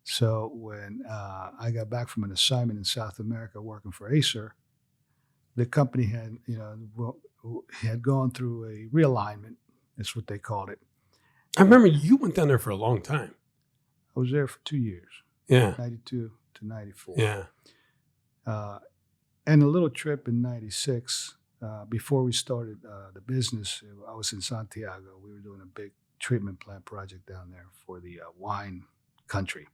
Speaker 3: So when I got back from an assignment in South America working for Acer, the company had had gone through a realignment. That's what they called it.
Speaker 2: I remember you went down there for a long time.
Speaker 3: I was there for 2 years,
Speaker 2: Yeah.
Speaker 3: 92 to 94.
Speaker 2: Yeah.
Speaker 3: And a little trip in 96, before we started the business, I was in Santiago. We were doing a big treatment plant project down there for the wine country.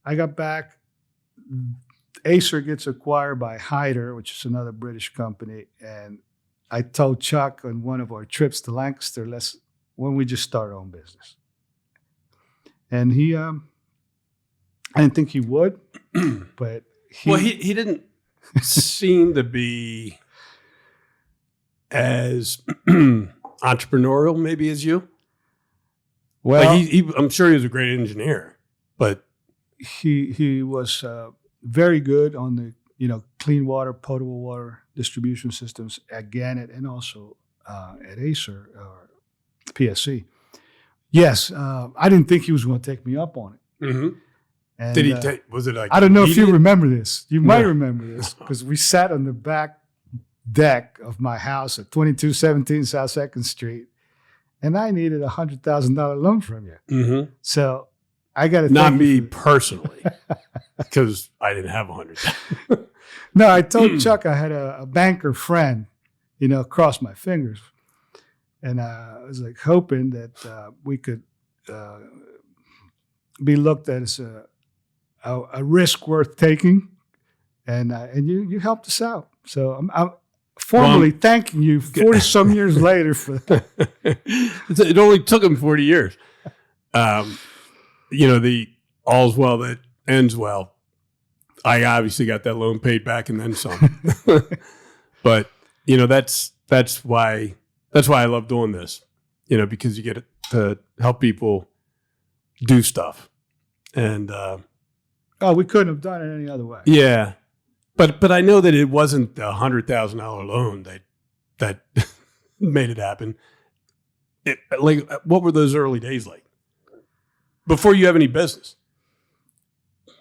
Speaker 3: I got back. Acer gets acquired by Hyder, which is another British company. And I told Chuck on one of our trips to Lancaster, when we just start our own business. And he, I didn't think he would, but
Speaker 2: he didn't seem to be as entrepreneurial maybe as you.
Speaker 3: well,
Speaker 2: I'm sure he was a great engineer, but
Speaker 3: he was very good on the clean water, potable water distribution systems at Gannett and also at Acer or PSC. Yes, I didn't think he was going to take me up on it.
Speaker 2: mm-hmm.
Speaker 3: And,
Speaker 2: Did he take? Was it like?
Speaker 3: I don't know if you
Speaker 2: immediate?
Speaker 3: remember this. You might
Speaker 2: No.
Speaker 3: remember this because we sat on the back deck of my house at 2217 South 2nd Street, and I needed a $100,000 loan from you.
Speaker 2: Mm-hmm.
Speaker 3: So I got to
Speaker 2: Not
Speaker 3: thank
Speaker 2: me
Speaker 3: you
Speaker 2: personally, because I didn't have 100.
Speaker 3: No, I told Chuck I had a banker friend, cross my fingers. And I was like hoping that we could be looked at as a a risk worth taking, and you helped us out. So I'm formally thanking you 40 some years later for that.
Speaker 2: It only took him 40 years. The all's well that ends well. I obviously got that loan paid back and then some. But that's why I love doing this. Because you get to help people do stuff. And
Speaker 3: we couldn't have done it any other way.
Speaker 2: Yeah. But I know that it wasn't a $100,000 loan that made it happen. What were those early days like? Before you have any business,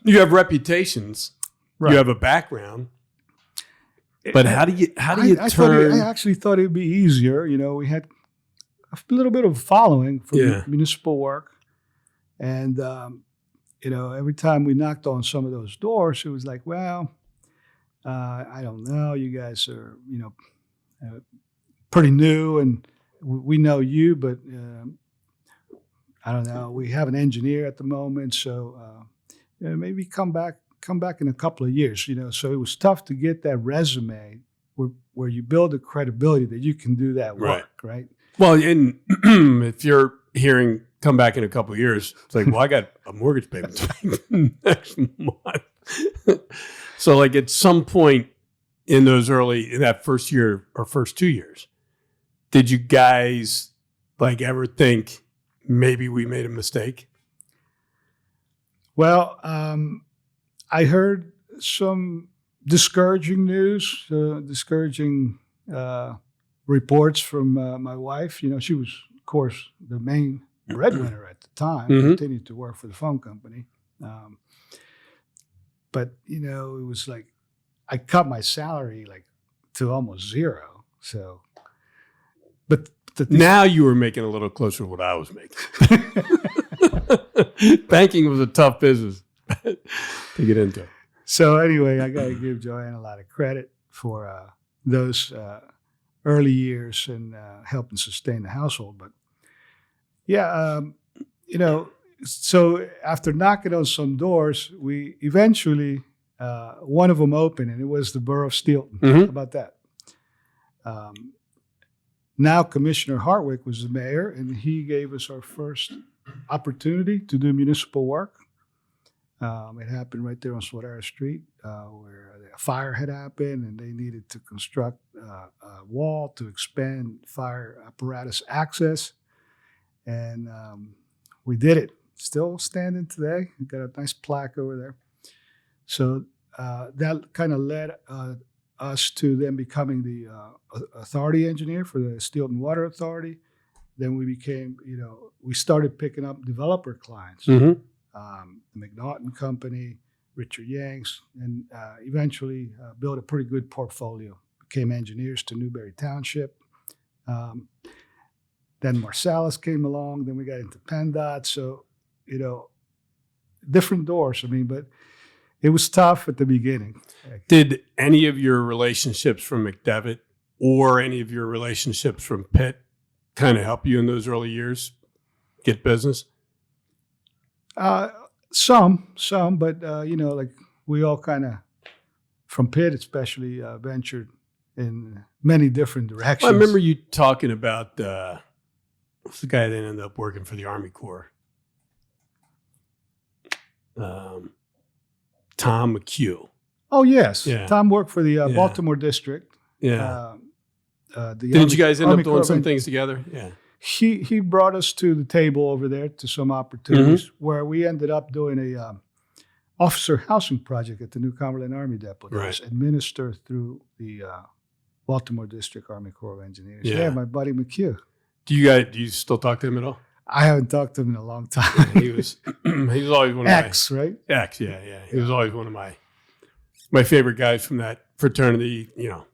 Speaker 2: you have reputations, right. You have a background. But how do you turn?
Speaker 3: I actually thought it would be easier. We had a little bit of a following from municipal work, and every time we knocked on some of those doors, it was like, well, I don't know. You guys are pretty new, and we know you, but I don't know. We have an engineer at the moment, so maybe come back in a couple of years. So it was tough to get that resume where you build the credibility that you can do that work, right?
Speaker 2: Well, and if you're hearing come back in a couple of years, it's like, well, I got a mortgage payment next month. So at some point in that first year or first 2 years, did you guys ever think maybe we made a mistake?
Speaker 3: Well, I heard some discouraging news, discouraging reports from my wife. She was, of course, the main breadwinner at the time, continued to work for the phone company. But, it was like I cut my salary to almost zero. So, but
Speaker 2: now you were making a little closer to what I was making. Banking was a tough business to get into.
Speaker 3: So anyway, I got to give Joanne a lot of credit for those early years and helping sustain the household. But yeah, so after knocking on some doors, we eventually, one of them opened, and it was the Borough of Steelton. How about that? Now Commissioner Hartwick was the mayor, and he gave us our first opportunity to do municipal work. It happened right there on Swadara Street, where a fire had happened, and they needed to construct a wall to expand fire apparatus access. And we did it. Still standing today. We've got a nice plaque over there. So that kind of led us to then becoming the authority engineer for the Steelton Water Authority. Then we became, we started picking up developer clients, the McNaughton Company, Richard Yanks, and eventually built a pretty good portfolio. Became engineers to Newberry Township. Then Marsalis came along. Then we got into PennDOT. So, different doors. But it was tough at the beginning.
Speaker 2: Did any of your relationships from McDevitt or any of your relationships from Pitt kind of help you in those early years get business?
Speaker 3: Some, but we all kind of, from Pitt especially, ventured in many different directions.
Speaker 2: Well, I remember you talking about what's the guy that ended up working for the Army Corps? Tom McHugh.
Speaker 3: Oh yes,
Speaker 2: yeah.
Speaker 3: Tom worked for the Baltimore district.
Speaker 2: Yeah. Didn't you guys end up doing some things together? Yeah.
Speaker 3: He brought us to the table over there to some opportunities where we ended up doing a officer housing project at the New Cumberland Army Depot that was administered through the Baltimore District Army Corps of Engineers. Yeah, my buddy McHugh.
Speaker 2: Do you still talk to him at all?
Speaker 3: I haven't talked to him in a long time.
Speaker 2: Yeah, he was always one of
Speaker 3: X, right?
Speaker 2: X, yeah. He was always one of my favorite guys from that fraternity.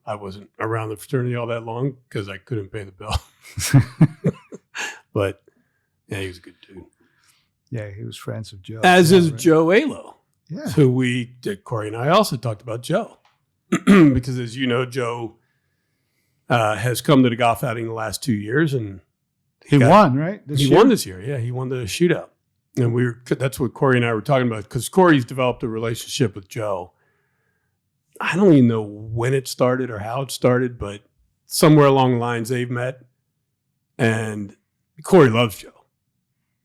Speaker 2: I wasn't around the fraternity all that long because I couldn't pay the bill. But yeah, he was a good dude.
Speaker 3: Yeah, he was friends with Joe.
Speaker 2: As is Joe Alo.
Speaker 3: Yeah.
Speaker 2: Who Corey and I also talked about Joe. Because as you know, Joe has come to the golf outing the last 2 years, and
Speaker 3: he won, right?
Speaker 2: He won this year. Yeah, he won the shootout. And that's what Corey and I were talking about, because Corey's developed a relationship with Joe. I don't even know when it started or how it started, but somewhere along the lines they've met. And Corey loves Joe.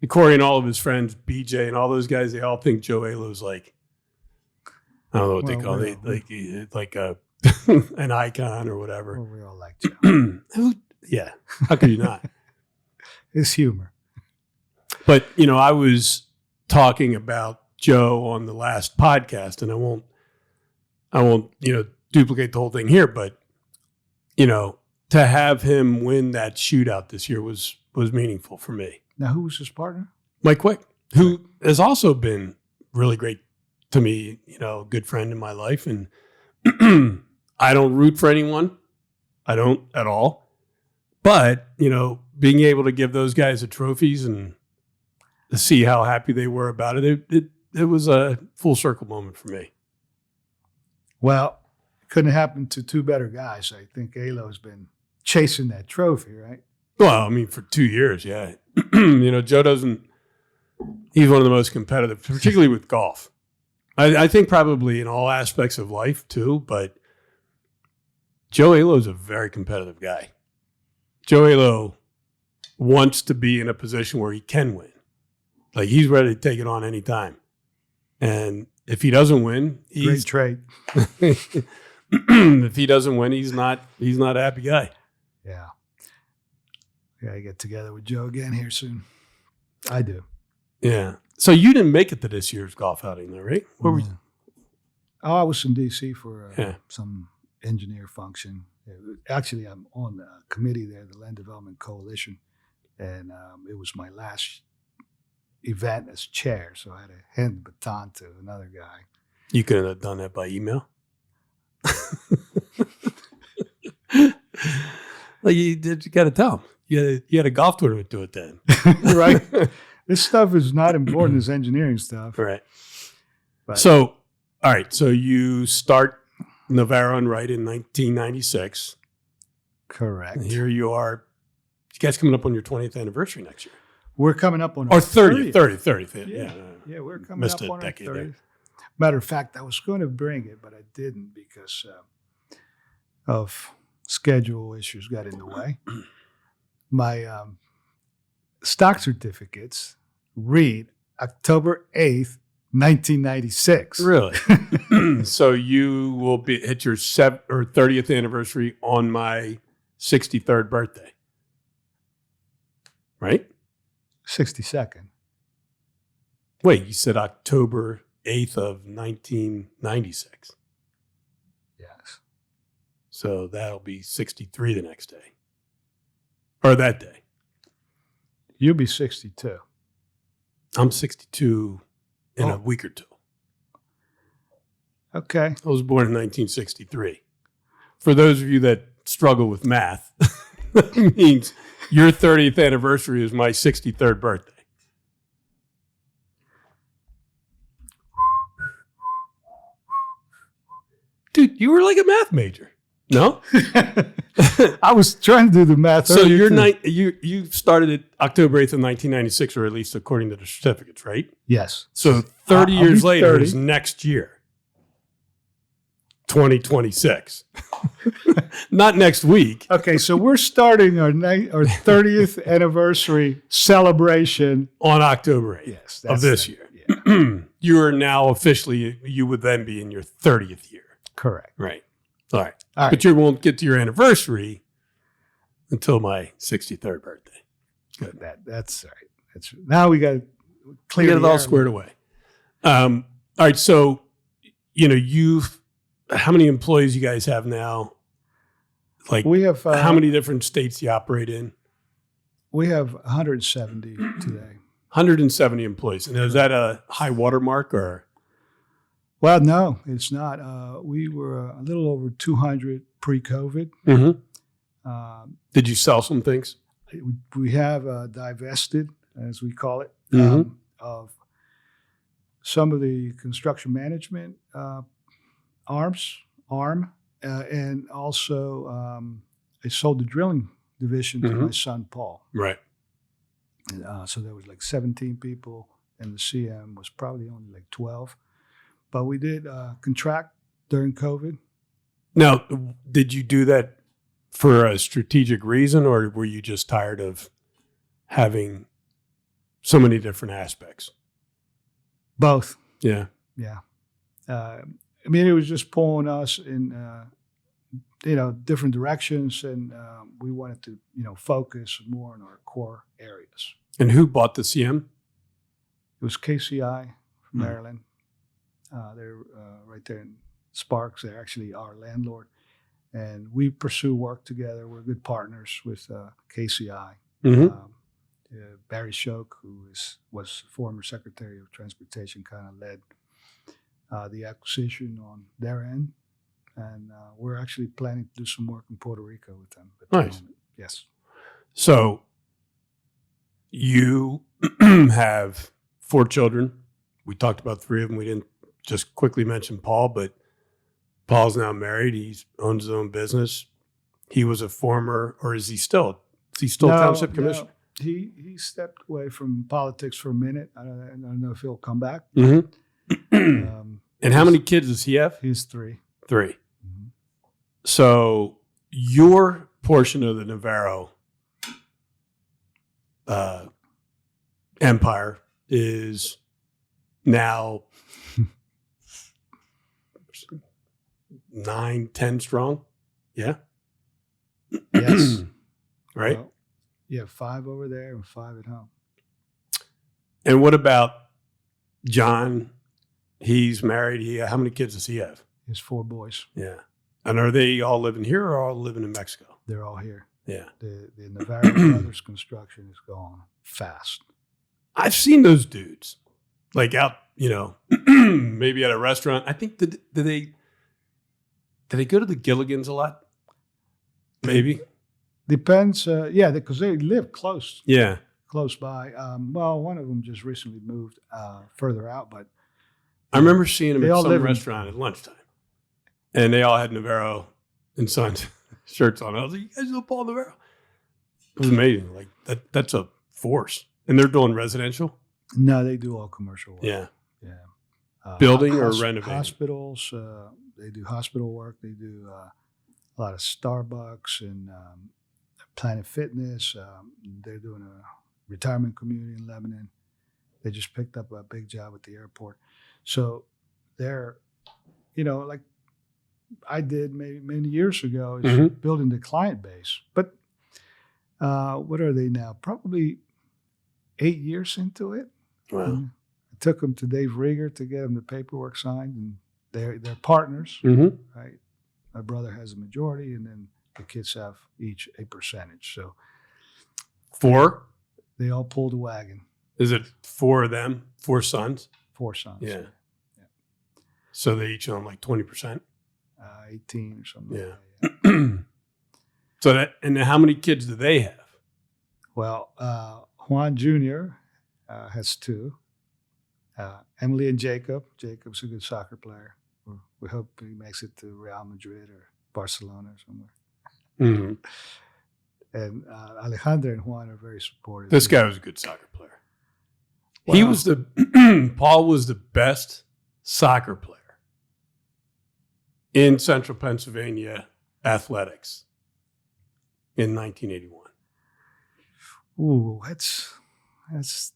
Speaker 2: And Corey and all of his friends, BJ and all those guys, they all think Joe Alo's like, I don't know what they call it, like a an icon or whatever.
Speaker 3: Well, we all like Joe.
Speaker 2: Yeah, how could you not?
Speaker 3: His humor.
Speaker 2: But, I was talking about Joe on the last podcast, and I won't, duplicate the whole thing here, but, to have him win that shootout this year was meaningful for me.
Speaker 3: Now, who was his partner?
Speaker 2: Mike Quick, who has also been really great to me, a good friend in my life. And I don't root for anyone. I don't at all. But, being able to give those guys the trophies and to see how happy they were about it, it was a full circle moment for me.
Speaker 3: Well, it couldn't happen to two better guys. I think Alo's been chasing that trophy, right?
Speaker 2: Well, I mean, for 2 years, yeah. Joe he's one of the most competitive, particularly with golf. I think probably in all aspects of life too, but Joe Alo's a very competitive guy. Joe Alo wants to be in a position where he can win. Like, he's ready to take it on anytime. And if he doesn't win,
Speaker 3: great trade.
Speaker 2: If he doesn't win, he's not a happy guy.
Speaker 3: Yeah. Gotta get together with Joe again here soon. I do.
Speaker 2: Yeah. So you didn't make it to this year's golf outing, though, right? Where were you?
Speaker 3: Oh, I was in D.C. for some engineer function. Actually, I'm on the committee there, the Land Development Coalition, and it was my last event as chair, so I had to hand the baton to another guy.
Speaker 2: You could have done that by email. Like, you got to tell him. You had a golf tournament to attend.
Speaker 3: Right. This stuff is not important as engineering stuff.
Speaker 2: Right.
Speaker 3: But,
Speaker 2: so, all right. So you start Navarro and Wright in 1996.
Speaker 3: Correct.
Speaker 2: And here you are. You guys coming up on your 20th anniversary next year.
Speaker 3: We're coming up on
Speaker 2: our 30th.
Speaker 3: Yeah, we're coming
Speaker 2: Missed
Speaker 3: up
Speaker 2: a
Speaker 3: on
Speaker 2: decade
Speaker 3: our 30th.
Speaker 2: there.
Speaker 3: Matter of fact, I was going to bring it, but I didn't because of schedule issues got in the way. My stock certificates read October 8th, 1996.
Speaker 2: Really? So you will hit your 30th anniversary on my 63rd birthday. Right?
Speaker 3: 62nd.
Speaker 2: Wait, you said October 8th of 1996.
Speaker 3: Yes.
Speaker 2: So that'll be 63 the next day. Or that day.
Speaker 3: You'll be 62.
Speaker 2: I'm 62 in a week or two.
Speaker 3: Okay.
Speaker 2: I was born in 1963. For those of you that struggle with math, that means your 30th anniversary is my 63rd birthday. Dude, you were like a math major. No?
Speaker 3: I was trying to do the math.
Speaker 2: So you started at October 8th of 1996, or at least according to the certificates, right?
Speaker 3: Yes.
Speaker 2: So 30 years later
Speaker 3: 30.
Speaker 2: is next year. 2026. Not next week.
Speaker 3: Okay, so we're starting our 30th anniversary celebration
Speaker 2: On October 8th
Speaker 3: yes,
Speaker 2: of this year.
Speaker 3: Yeah.
Speaker 2: You are now officially, you would then be in your 30th year.
Speaker 3: Correct.
Speaker 2: Right. All right.
Speaker 3: All right.
Speaker 2: But you won't get to your anniversary until my 63rd birthday. Good.
Speaker 3: That's all right. That's now we got to clear
Speaker 2: Get it all squared away. All right. So, how many employees you guys have now? Like,
Speaker 3: we have
Speaker 2: how many different states you operate in?
Speaker 3: We have 170 today.
Speaker 2: 170 employees. And is that a high watermark or?
Speaker 3: Well, no, it's not. We were a little over 200 pre-COVID.
Speaker 2: Mm-hmm. Did you sell some things?
Speaker 3: We have divested, as we call it, of some of the construction management arm, and also I sold the drilling division to my son, Paul.
Speaker 2: Right.
Speaker 3: So there was like 17 people and the CM was probably only like 12. But we did contract during COVID.
Speaker 2: Now, did you do that for a strategic reason, or were you just tired of having so many different aspects?
Speaker 3: Both.
Speaker 2: Yeah.
Speaker 3: Yeah. I mean, it was just pulling us in, different directions, and we wanted to, focus more on our core areas.
Speaker 2: And who bought the CM?
Speaker 3: It was KCI from Maryland. They're right there in Sparks. They're actually our landlord. And we pursue work together. We're good partners with KCI. Barry Shoke, who was former Secretary of Transportation, kind of led the acquisition on their end. And we're actually planning to do some work in Puerto Rico with them.
Speaker 2: Nice.
Speaker 3: Yes.
Speaker 2: So you have 4 children. We talked about 3 of them. We didn't just quickly mention Paul, but Paul's now married. He owns his own business. He was a former, or is he still? Is he still township commissioner?
Speaker 3: No. He stepped away from politics for a minute. I don't know if he'll come back.
Speaker 2: And how many kids does he have?
Speaker 3: He's 3.
Speaker 2: 3. Mm-hmm. So your portion of the Navarro empire is now 9, 10 strong. Yeah.
Speaker 3: Yes.
Speaker 2: Right.
Speaker 3: Well, you have 5 over there and 5 at home.
Speaker 2: And what about John? He's married. How many kids does he have?
Speaker 3: He has 4 boys.
Speaker 2: Yeah. And are they all living here or all living in Mexico?
Speaker 3: They're all here.
Speaker 2: Yeah.
Speaker 3: The Navarro Brothers construction is going fast.
Speaker 2: I've seen those dudes like out, maybe at a restaurant. I think, do they go to the Gilligans a lot? Maybe.
Speaker 3: Depends. Because they live close.
Speaker 2: Yeah.
Speaker 3: Close by. One of them just recently moved further out, but
Speaker 2: I remember seeing them at some
Speaker 3: live
Speaker 2: restaurant at lunchtime, and they all had Navarro and Sons shirts on. I was like, "You guys know Paul Navarro?" It was amazing. Like that's a force, and they're doing residential.
Speaker 3: No, they do all commercial work.
Speaker 2: Yeah.
Speaker 3: Building
Speaker 2: or renovating?
Speaker 3: Hospitals. They do hospital work. They do a lot of Starbucks and Planet Fitness. They're doing a retirement community in Lebanon. They just picked up a big job at the airport. So they're, like I did many years ago, is building the client base. But what are they now? Probably 8 years into it.
Speaker 2: Wow.
Speaker 3: It took them to Dave Rieger to get them the paperwork signed, and they're partners, right? My brother has a majority, and then the kids have each a percentage. So
Speaker 2: 4?
Speaker 3: They all pull the wagon.
Speaker 2: Is it 4 of them? 4 sons?
Speaker 3: 4 sons.
Speaker 2: Yeah. So they each own like 20%?
Speaker 3: 18 or something.
Speaker 2: Yeah.
Speaker 3: Like that,
Speaker 2: So and how many kids do they have?
Speaker 3: Well, Juan Jr. Has 2. Emily and Jacob. Jacob's a good soccer player. We hope he makes it to Real Madrid or Barcelona or somewhere.
Speaker 2: Mm-hmm.
Speaker 3: And Alejandra and Juan are very supportive.
Speaker 2: This guy was a good soccer player.
Speaker 3: Wow.
Speaker 2: He was Paul was the best soccer player in Central Pennsylvania athletics in 1981.
Speaker 3: Ooh, that's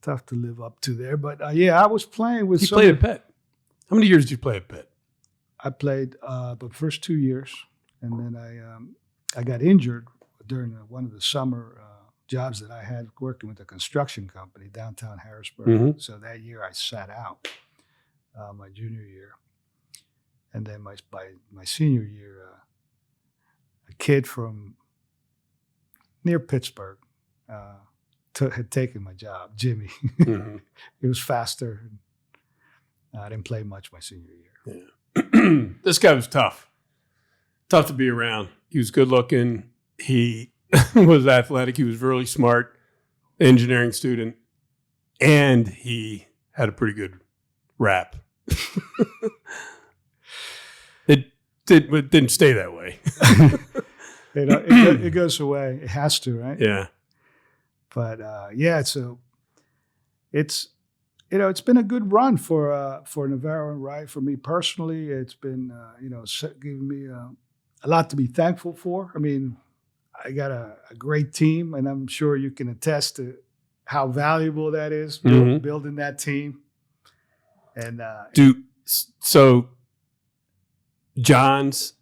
Speaker 3: tough to live up to there. But I was playing with.
Speaker 2: He played at Pitt. How many years did you play at Pitt?
Speaker 3: I played the first 2 years, and then I got injured during one of the summer jobs that I had working with a construction company downtown Harrisburg.
Speaker 2: Mm-hmm.
Speaker 3: So that year I sat out my junior year, and then by my senior year, a kid from near Pittsburgh had taken my job, Jimmy.
Speaker 2: Mm-hmm.
Speaker 3: He was faster. I didn't play much my senior year.
Speaker 2: Yeah. This guy was tough to be around. He was good looking. He was athletic. He was really smart, engineering student, and he had a pretty good rap. It didn't stay that way.
Speaker 3: It goes away. It has to, right?
Speaker 2: Yeah.
Speaker 3: But so it's it's been a good run for Navarro and Wright. For me personally, it's been giving me a lot to be thankful for. I mean, I got a great team, and I'm sure you can attest to how valuable that is, building that team. And
Speaker 2: so John's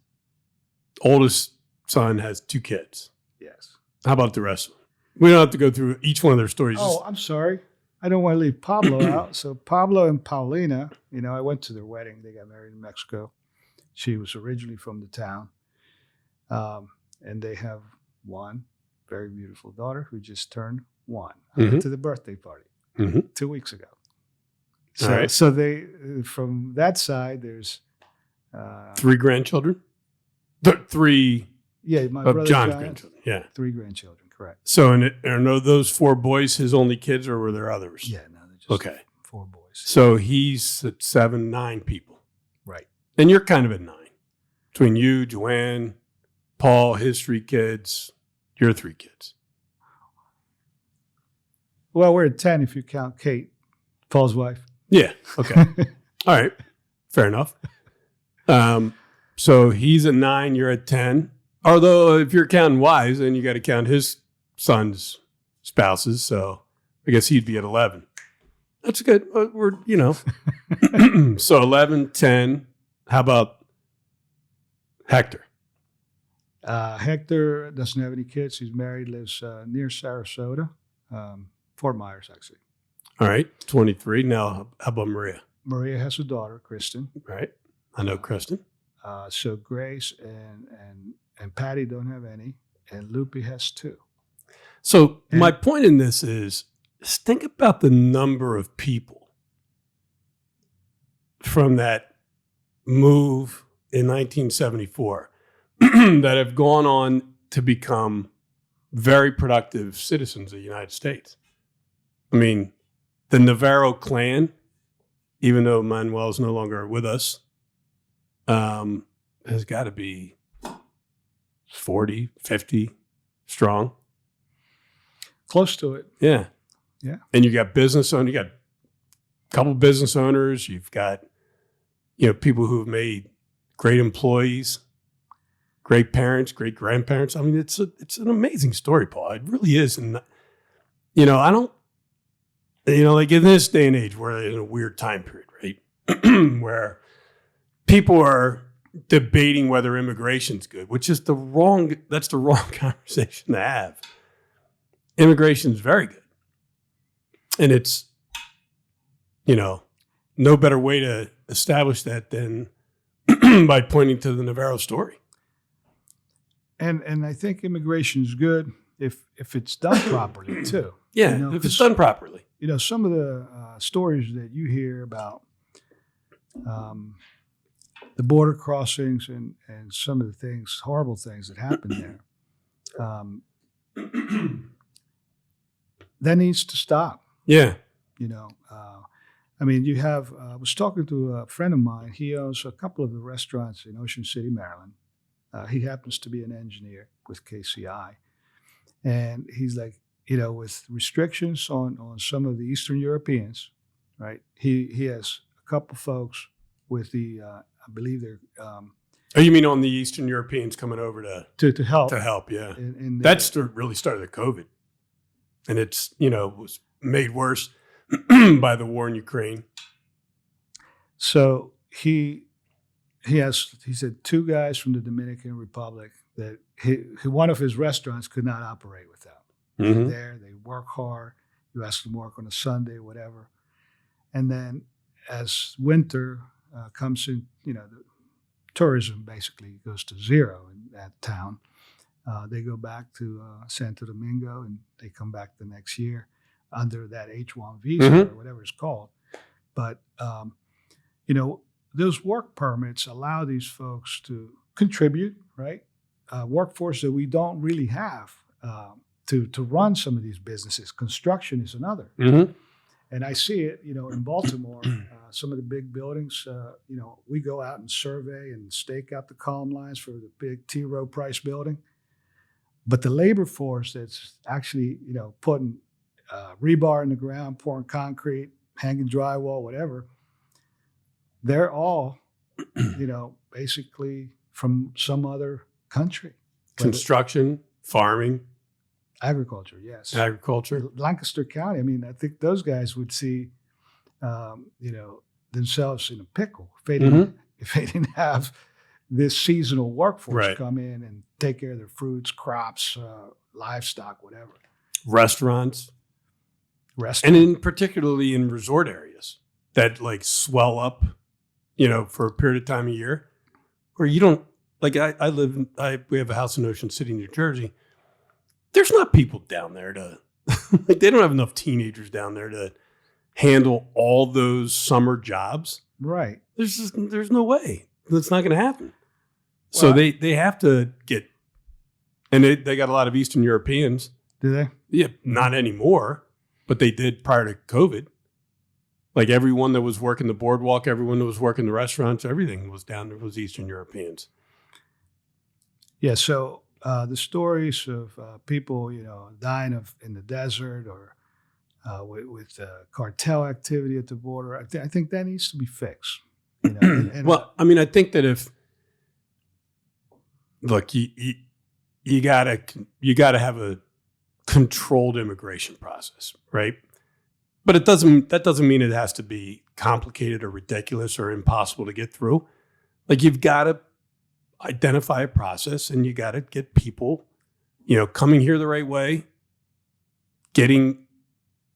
Speaker 2: oldest son has 2 kids.
Speaker 3: Yes.
Speaker 2: How about the rest of them? We don't have to go through each one of their stories.
Speaker 3: Oh, I'm sorry. I don't want to leave Pablo out. So Pablo and Paulina, I went to their wedding. They got married in Mexico. She was originally from the town. And they have one very beautiful daughter who just turned 1. I went to the birthday party 2 weeks ago. So,
Speaker 2: right.
Speaker 3: So they, from that side, there's
Speaker 2: 3 grandchildren? 3
Speaker 3: yeah, my
Speaker 2: of
Speaker 3: brother
Speaker 2: John's
Speaker 3: John,
Speaker 2: grandchildren. Yeah.
Speaker 3: 3 grandchildren, correct.
Speaker 2: So, and are those 4 boys his only kids, or were there others?
Speaker 3: Yeah, no, they're just
Speaker 2: Okay.
Speaker 3: 4 boys.
Speaker 2: So he's at 7, 9 people.
Speaker 3: Right.
Speaker 2: And you're kind of at 9. Between you, Joanne, Paul, his 3 kids, your 3 kids.
Speaker 3: Well, we're at 10 if you count Kate, Paul's wife.
Speaker 2: Yeah. Okay. All right. Fair enough. So he's at 9, you're at 10. Although if you're counting wives, then you got to count his son's spouses. So I guess he'd be at 11. That's good. We're, so 11, 10. How about Hector?
Speaker 3: Hector doesn't have any kids. He's married, lives near Sarasota, Fort Myers, actually.
Speaker 2: All right. 23. Now, how about Maria?
Speaker 3: Maria has a daughter, Kristen.
Speaker 2: Right. I know Kristen.
Speaker 3: So Grace and Patty don't have any, and Lupe has 2.
Speaker 2: So my point in this is think about the number of people from that move in 1974 that have gone on to become very productive citizens of the United States. I mean, the Navarro clan, even though Manuel's no longer with us, has got to be 40, 50 strong.
Speaker 3: Close to it.
Speaker 2: Yeah.
Speaker 3: Yeah.
Speaker 2: And you got business owners, you got a couple business owners, you've got, people who've made great employees, great parents, great grandparents. I mean, it's an amazing story, Paul. It really is. And, I don't, like in this day and age, we're in a weird time period, right? Where people are debating whether immigration's good, which is the wrong conversation to have. Immigration's very good. And it's, no better way to establish that than by pointing to the Navarro story.
Speaker 3: And I think immigration is good if it's done properly too.
Speaker 2: Yeah, if it's done properly.
Speaker 3: Some of the stories that you hear about the border crossings and some of the things, horrible things that happen there, that needs to stop.
Speaker 2: Yeah.
Speaker 3: You have, I was talking to a friend of mine. He owns a couple of the restaurants in Ocean City, Maryland. He happens to be an engineer with KCI. And he's like, with restrictions on some of the Eastern Europeans, right? He has a couple folks with the, I believe they're...
Speaker 2: oh, you mean on the Eastern Europeans coming over
Speaker 3: to help?
Speaker 2: To help, yeah.
Speaker 3: And
Speaker 2: That's really started at COVID. And it's, was made worse by the war in Ukraine.
Speaker 3: So he said 2 guys from the Dominican Republic that one of his restaurants could not operate without.
Speaker 2: Mm-hmm.
Speaker 3: They're there, they work hard. You ask them to work on a Sunday, whatever. And then as winter comes in, the tourism basically goes to zero in that town. They go back to Santo Domingo and they come back the next year under that H-1 visa or whatever it's called. But, those work permits allow these folks to contribute, right? Workforce that we don't really have to run some of these businesses. Construction is another.
Speaker 2: Mm-hmm.
Speaker 3: And I see it, in Baltimore, some of the big buildings, we go out and survey and stake out the column lines for the big T. Rowe Price building. But the labor force that's actually, putting rebar in the ground, pouring concrete, hanging drywall, whatever, they're all, basically from some other country.
Speaker 2: Construction, farming,
Speaker 3: Agriculture, yes.
Speaker 2: agriculture.
Speaker 3: Lancaster County, I mean, I think those guys would see, themselves in a pickle if they didn't have this seasonal workforce
Speaker 2: Right.
Speaker 3: come in and take care of their fruits, crops, livestock, whatever.
Speaker 2: Restaurants. And particularly in resort areas that like swell up, for a period of time a year where you don't, like we have a house in Ocean City, New Jersey. There's not people down there to, like they don't have enough teenagers down there to handle all those summer jobs.
Speaker 3: Right.
Speaker 2: There's no way. That's not going to happen. So they have to get, and they got a lot of Eastern Europeans.
Speaker 3: Do they?
Speaker 2: Yeah, not anymore, but they did prior to COVID. Like everyone that was working the boardwalk, everyone that was working the restaurants, everything was down there was Eastern Europeans.
Speaker 3: Yeah. So the stories of people, dying in the desert or with cartel activity at the border, I think that needs to be fixed.
Speaker 2: Well, I mean, I think that if look, you gotta have a controlled immigration process, right? But that doesn't mean it has to be complicated or ridiculous or impossible to get through. Like you've got to identify a process and you got to get people, coming here the right way, getting,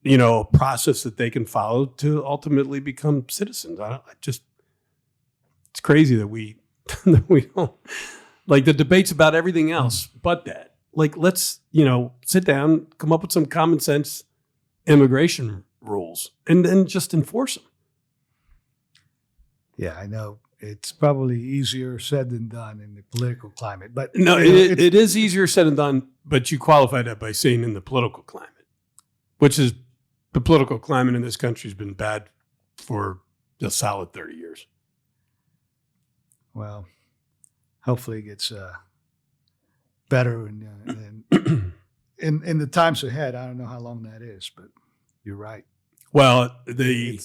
Speaker 2: a process that they can follow to ultimately become citizens. It's crazy that we don't like the debates about everything else but that. Like, let's, sit down, come up with some common sense immigration rules and then just enforce them.
Speaker 3: Yeah, I know it's probably easier said than done in the political climate, but
Speaker 2: no, it is easier said than done. But you qualify that by saying in the political climate, which is the political climate in this country has been bad for a solid 30 years.
Speaker 3: Well, hopefully it gets better in the times ahead. I don't know how long that is, but you're right.
Speaker 2: Well, the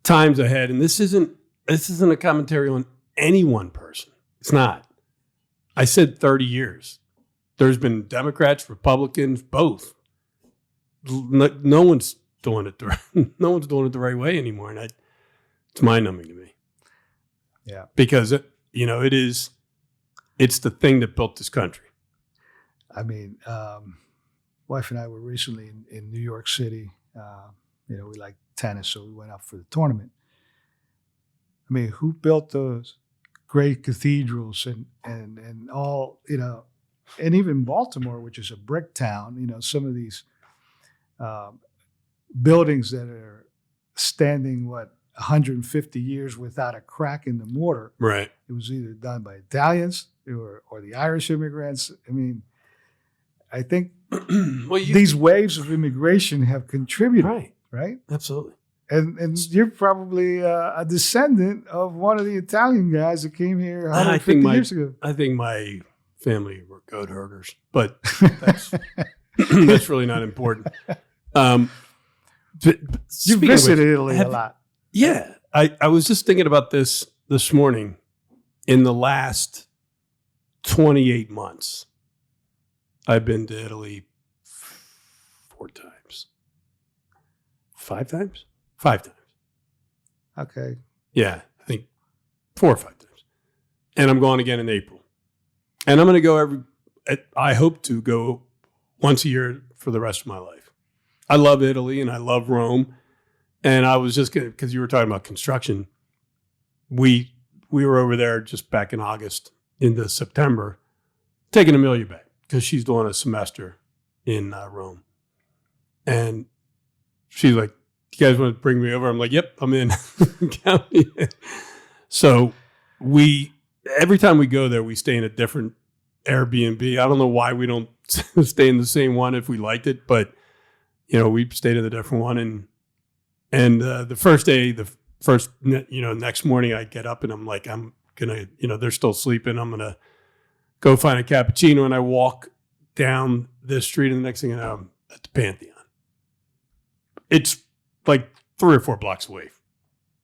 Speaker 2: times ahead, and this isn't a commentary on any one person. It's not. I said 30 years. There's been Democrats, Republicans, both. No one's doing it the right way anymore, and it's mind-numbing to me.
Speaker 3: Yeah,
Speaker 2: because it's the thing that built this country.
Speaker 3: I mean, wife and I were recently in New York City. We like tennis, so we went up for the tournament. I mean, who built those great cathedrals and all, and even Baltimore, which is a brick town, some of these buildings that are standing, 150 years without a crack in the mortar.
Speaker 2: Right.
Speaker 3: It was either done by Italians or the Irish immigrants. I mean, I think these waves of immigration have contributed. Right?
Speaker 2: Absolutely.
Speaker 3: And you're probably a descendant of one of the Italian guys that came here 150 years ago.
Speaker 2: I think my family were goat herders, but that's really not important.
Speaker 3: You visited Italy a lot.
Speaker 2: Yeah. I was just thinking about this morning. In the last 28 months, I've been to Italy 4 times. 5 times? 5 times.
Speaker 3: Okay.
Speaker 2: Yeah, I think 4 or 5 times. And I'm going again in April. And I'm going to go I hope to go once a year for the rest of my life. I love Italy and I love Rome. And I was just going to, because you were talking about construction, we were over there just back in August into September, taking Amelia back because she's doing a semester in Rome. And she's like, you guys want to bring me over? I'm like, yep, I'm in. Count me in. So every time we go there, we stay in a different Airbnb. I don't know why we don't stay in the same one if we liked it, but we stayed in a different one. And the first day, next morning I get up and I'm like, I'm going to, they're still sleeping. I'm going to go find a cappuccino. And I walk down this street and the next thing I know, I'm at the Pantheon. It's like 3 or 4 blocks away.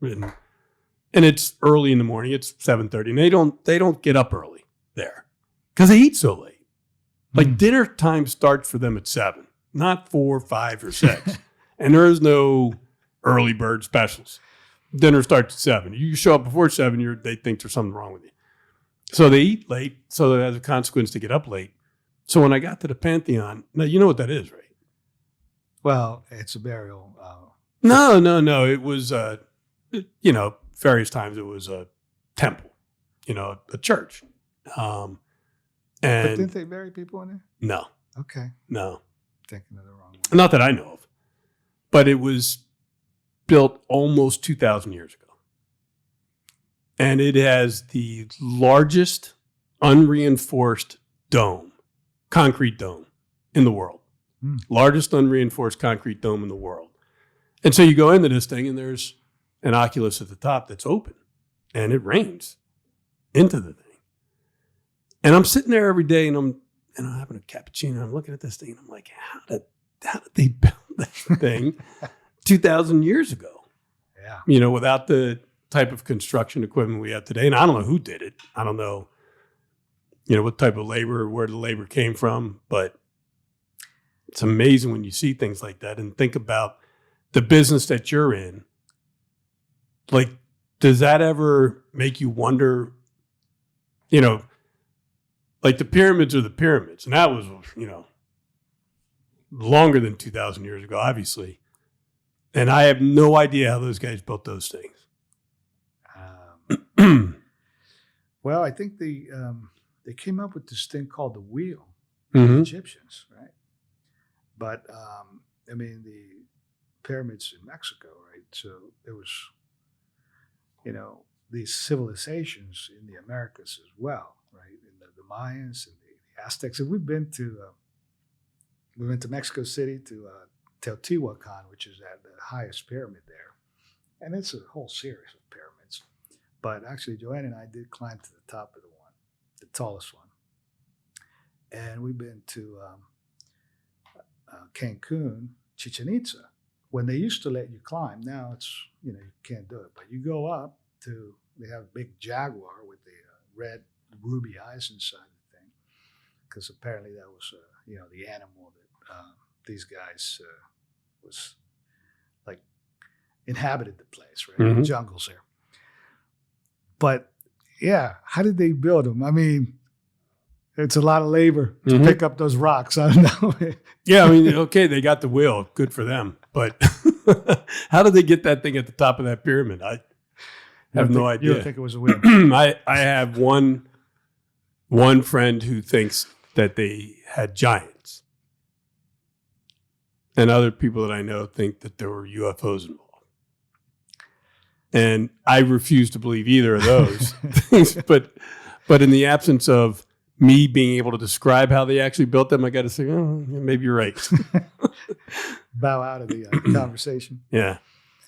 Speaker 2: And it's early in the morning. It's 7:30, and they don't get up early there because they eat so late. Like dinner time starts for them at 7, not 4, 5, or 6. And there is no early bird specials. Dinner starts at 7. You show up before 7, they think there's something wrong with you. So they eat late. So as a consequence, they get up late. So when I got to the Pantheon, now you know what that is, right?
Speaker 3: Well, it's a burial.
Speaker 2: No. It was, various times it was a temple, a church. And
Speaker 3: But didn't they bury people in there?
Speaker 2: No.
Speaker 3: Okay.
Speaker 2: No.
Speaker 3: Thinking of the wrong one.
Speaker 2: Not that I know of. But it was built almost 2,000 years ago. And it has the largest unreinforced concrete dome in the world. Largest unreinforced concrete dome in the world. And so you go into this thing and there's an oculus at the top that's open and it rains into the thing. And I'm sitting there every day and I'm having a cappuccino. I'm looking at this thing and I'm like, how did they build this thing 2,000 years ago?
Speaker 3: Yeah.
Speaker 2: Without the type of construction equipment we have today. And I don't know who did it. I don't know, what type of labor, where the labor came from. But it's amazing when you see things like that and think about the business that you're in. Like, does that ever make you wonder, like the pyramids are the pyramids. And that was, longer than 2,000 years ago, obviously. And I have no idea how those guys built those things.
Speaker 3: Well, I think they came up with this thing called the wheel,
Speaker 2: Mm-hmm.
Speaker 3: the Egyptians, right? But, the pyramids in Mexico, right? So there was, these civilizations in the Americas as well, right? And the Mayans and the Aztecs. And we went to Mexico City to Teotihuacan, which is at the highest pyramid there. And it's a whole series of pyramids. But actually, Joanne and I did climb to the top of the tallest one. And we've been to Cancun, Chichen Itza, when they used to let you climb. Now it's, you can't do it. But you go up to, they have a big jaguar with the red ruby eyes inside the thing. Because apparently that was, the animal that these guys was like inhabited the place, right?
Speaker 2: Mm-hmm.
Speaker 3: The jungles there. But yeah, how did they build them? I mean, it's a lot of labor to
Speaker 2: Mm-hmm.
Speaker 3: pick up those rocks. I don't know.
Speaker 2: Yeah, okay, they got the wheel. Good for them. But how did they get that thing at the top of that pyramid? I have no idea.
Speaker 3: You don't think it was a wheel?
Speaker 2: I have one friend who thinks that they had giants. And other people that I know think that there were UFOs involved. And I refuse to believe either of those things. But in the absence of me being able to describe how they actually built them, I got to say, maybe you're right.
Speaker 3: Bow out of the conversation.
Speaker 2: Yeah.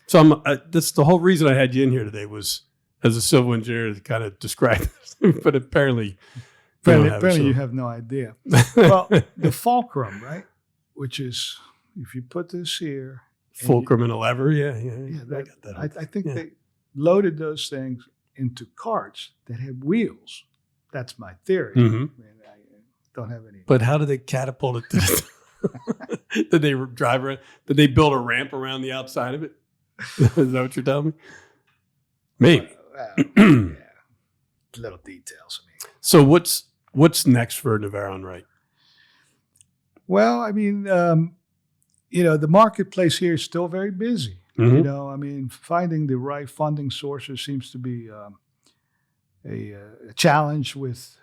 Speaker 2: So that's the whole reason I had you in here today was as a civil engineer to kind of describe this. But apparently
Speaker 3: you have no idea. Well, the fulcrum, right? Which is, if you put this here.
Speaker 2: Fulcrum and a lever, yeah.
Speaker 3: I got
Speaker 2: that.
Speaker 3: I think they loaded those things into carts that had wheels. That's my theory.
Speaker 2: Mm-hmm.
Speaker 3: I don't have any.
Speaker 2: But how did they catapult it to the Did they drive around? Did they build a ramp around the outside of it? Is that what you're telling me? Maybe.
Speaker 3: Yeah. Little details.
Speaker 2: So what's next for Navarro and Wright?
Speaker 3: Well, the marketplace here is still very busy.
Speaker 2: Mm-hmm.
Speaker 3: Finding the right funding sources seems to be a challenge with,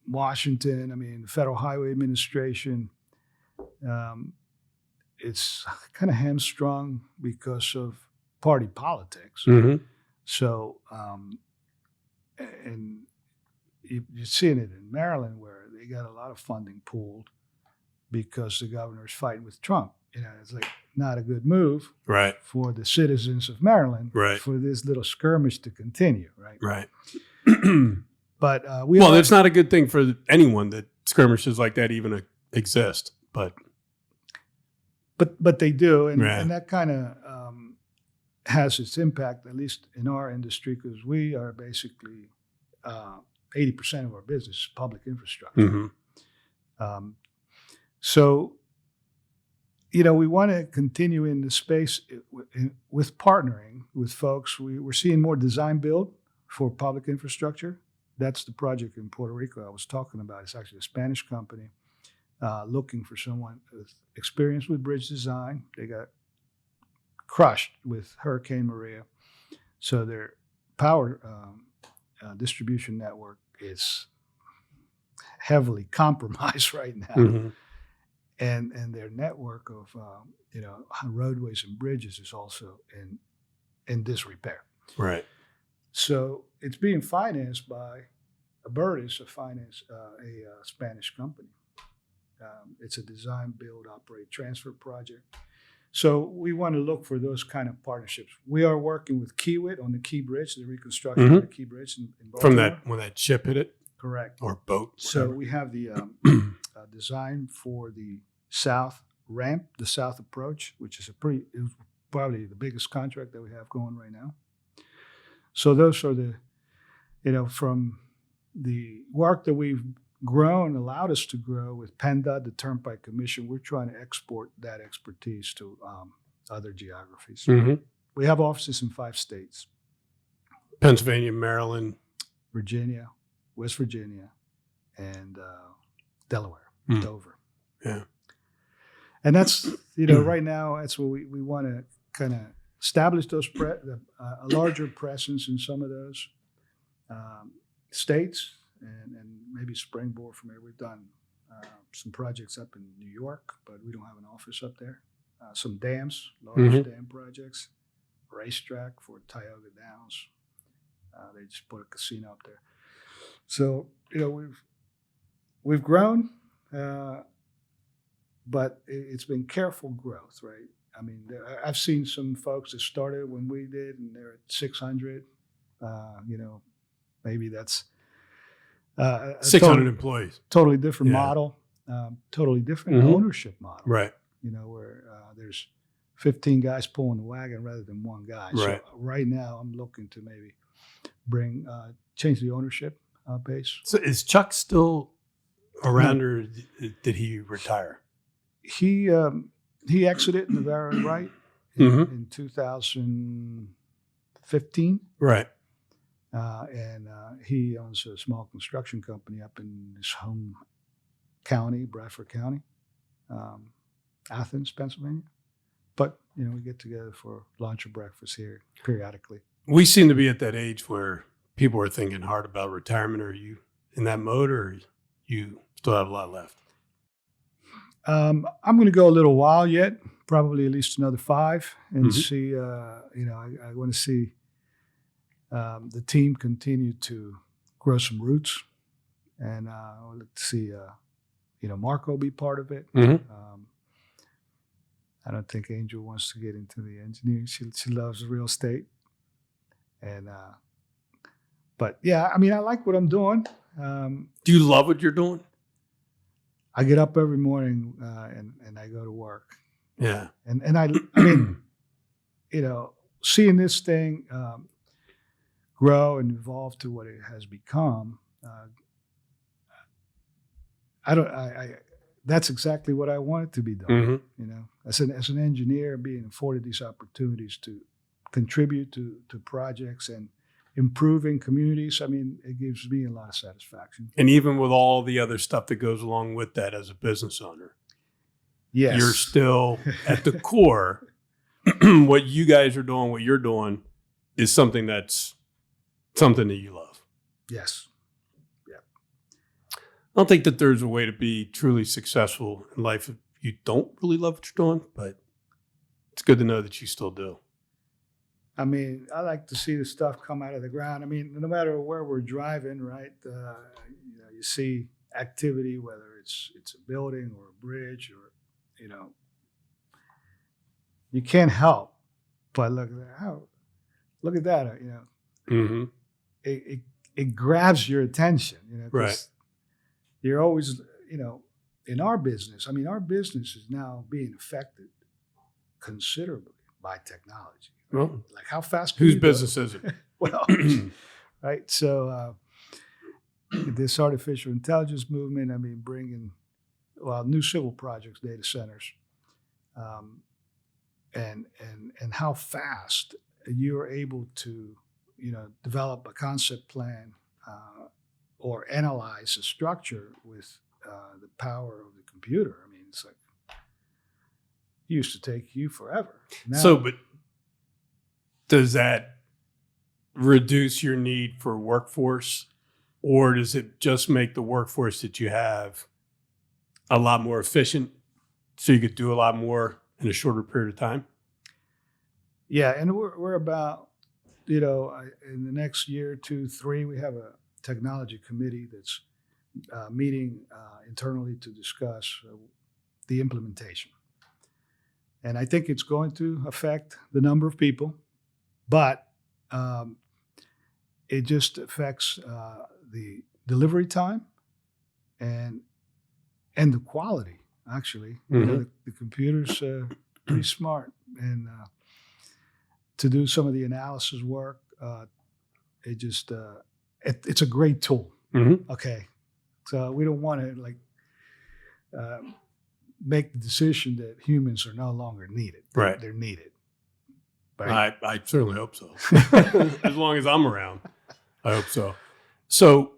Speaker 3: Washington. The Federal Highway Administration, it's kind of hamstrung because of party politics.
Speaker 2: Mm-hmm.
Speaker 3: So, and you're seeing it in Maryland where they got a lot of funding pooled because the governor's fighting with Trump. It's like not a good move
Speaker 2: Right.
Speaker 3: for the citizens of Maryland
Speaker 2: Right.
Speaker 3: for this little skirmish to continue, right?
Speaker 2: Right.
Speaker 3: But
Speaker 2: it's not a good thing for anyone that skirmishes like that even exist. But
Speaker 3: but they do, and
Speaker 2: Right.
Speaker 3: and that kind of has its impact, at least in our industry, because we are basically 80% of our business is public infrastructure.
Speaker 2: Mm-hmm.
Speaker 3: So, we want to continue in the space with partnering with folks. We're seeing more design build for public infrastructure. That's the project in Puerto Rico I was talking about. It's actually a Spanish company looking for someone with experience with bridge design. They got crushed with Hurricane Maria. So their power distribution network is heavily compromised right now.
Speaker 2: Mm-hmm.
Speaker 3: And their network of roadways and bridges is also in disrepair.
Speaker 2: Right.
Speaker 3: So it's being financed by Abertis, a Spanish company. It's a design, build, operate, transfer project. So we want to look for those kind of partnerships. We are working with Kiewit on the Key Bridge, the reconstruction
Speaker 2: Mm-hmm.
Speaker 3: of the Key Bridge in Baltimore.
Speaker 2: From that when that ship hit it,
Speaker 3: Correct.
Speaker 2: or boat.
Speaker 3: So
Speaker 2: whatever.
Speaker 3: we have the design for the south ramp, the south approach, which is probably the biggest contract that we have going right now. So those are from the work that we've grown, allowed us to grow with PennDOT, the Turnpike Commission. We're trying to export that expertise to other geographies.
Speaker 2: Mm-hmm.
Speaker 3: We have offices in 5 states:
Speaker 2: Pennsylvania, Maryland,
Speaker 3: Virginia, West Virginia, and Delaware,
Speaker 2: Mm.
Speaker 3: Dover.
Speaker 2: Yeah.
Speaker 3: And that's, right now, that's what we want to kind of establish a larger presence in some of those states and maybe springboard from there. We've done some projects up in New York, but we don't have an office up there. Some dams, large dam projects, racetrack for Tioga Downs. They just put a casino up there. So, we've grown, but it's been careful growth, right? I mean, I've seen some folks that started when we did, and they're at 600. Maybe that's
Speaker 2: 600 employees.
Speaker 3: totally different
Speaker 2: Yeah.
Speaker 3: model, totally different
Speaker 2: Mhm.
Speaker 3: ownership model.
Speaker 2: Right.
Speaker 3: Where there's 15 guys pulling the wagon rather than one guy.
Speaker 2: Right.
Speaker 3: So right now, I'm looking to maybe change the ownership base.
Speaker 2: So is Chuck still around, or did he retire?
Speaker 3: He exited Navarro and Wright
Speaker 2: Mm-hmm.
Speaker 3: in 2015.
Speaker 2: Right.
Speaker 3: And he owns a small construction company up in his home county, Bradford County, Athens, Pennsylvania. But, we get together for lunch or breakfast here periodically.
Speaker 2: We seem to be at that age where people are thinking hard about retirement. Are you in that mode, or you still have a lot left?
Speaker 3: I'm going to go a little while yet, probably at least another 5, and
Speaker 2: Mhm.
Speaker 3: see, I want to see the team continue to grow some roots. And I would like to see, Marco be part of it.
Speaker 2: Mm-hmm.
Speaker 3: I don't think Angel wants to get into the engineering. She loves real estate. And, but yeah, I mean, I like what I'm doing.
Speaker 2: Do you love what you're doing?
Speaker 3: I get up every morning and I go to work.
Speaker 2: Yeah.
Speaker 3: And I mean, seeing this thing grow and evolve to what it has become, that's exactly what I want it to be done.
Speaker 2: Mm-hmm.
Speaker 3: As an engineer, being afforded these opportunities to contribute to projects and improving communities, I mean, it gives me a lot of satisfaction.
Speaker 2: And even with all the other stuff that goes along with that as a business owner,
Speaker 3: Yes.
Speaker 2: you're still at the core. What you guys are doing, what you're doing, is something that you love.
Speaker 3: Yes.
Speaker 2: I don't think that there's a way to be truly successful in life if you don't really love what you're doing, but it's good to know that you still do.
Speaker 3: I mean, I like to see the stuff come out of the ground. I mean, no matter where we're driving, right? You see activity, whether it's a building or a bridge, or you can't help but look at that.
Speaker 2: Mm-hmm.
Speaker 3: It grabs your attention. 'Cause
Speaker 2: Right.
Speaker 3: You're always, in our business. I mean, our business is now being affected considerably by technology.
Speaker 2: Well,
Speaker 3: Like how fast? Can
Speaker 2: whose
Speaker 3: you do it?
Speaker 2: business is it?
Speaker 3: Well, right. So this artificial intelligence movement, I mean, bringing new civil projects, data centers, and how fast you're able to, develop a concept plan or analyze a structure with the power of the computer. I mean, it's like it used to take you forever. Now,
Speaker 2: But does that reduce your need for workforce, or does it just make the workforce that you have a lot more efficient so you could do a lot more in a shorter period of time?
Speaker 3: yeah, and we're about, in the next year, 2, 3, we have a technology committee that's meeting internally to discuss the implementation. And I think it's going to affect the number of people, but it just affects the delivery time and the quality. Actually, the computer's pretty smart, and to do some of the analysis work, it's a great tool.
Speaker 2: Mm-hmm.
Speaker 3: Okay, so we don't want to make the decision that humans are no longer needed.
Speaker 2: Right.
Speaker 3: They're needed. Right?
Speaker 2: I certainly hope so. As long as I'm around, I hope so. So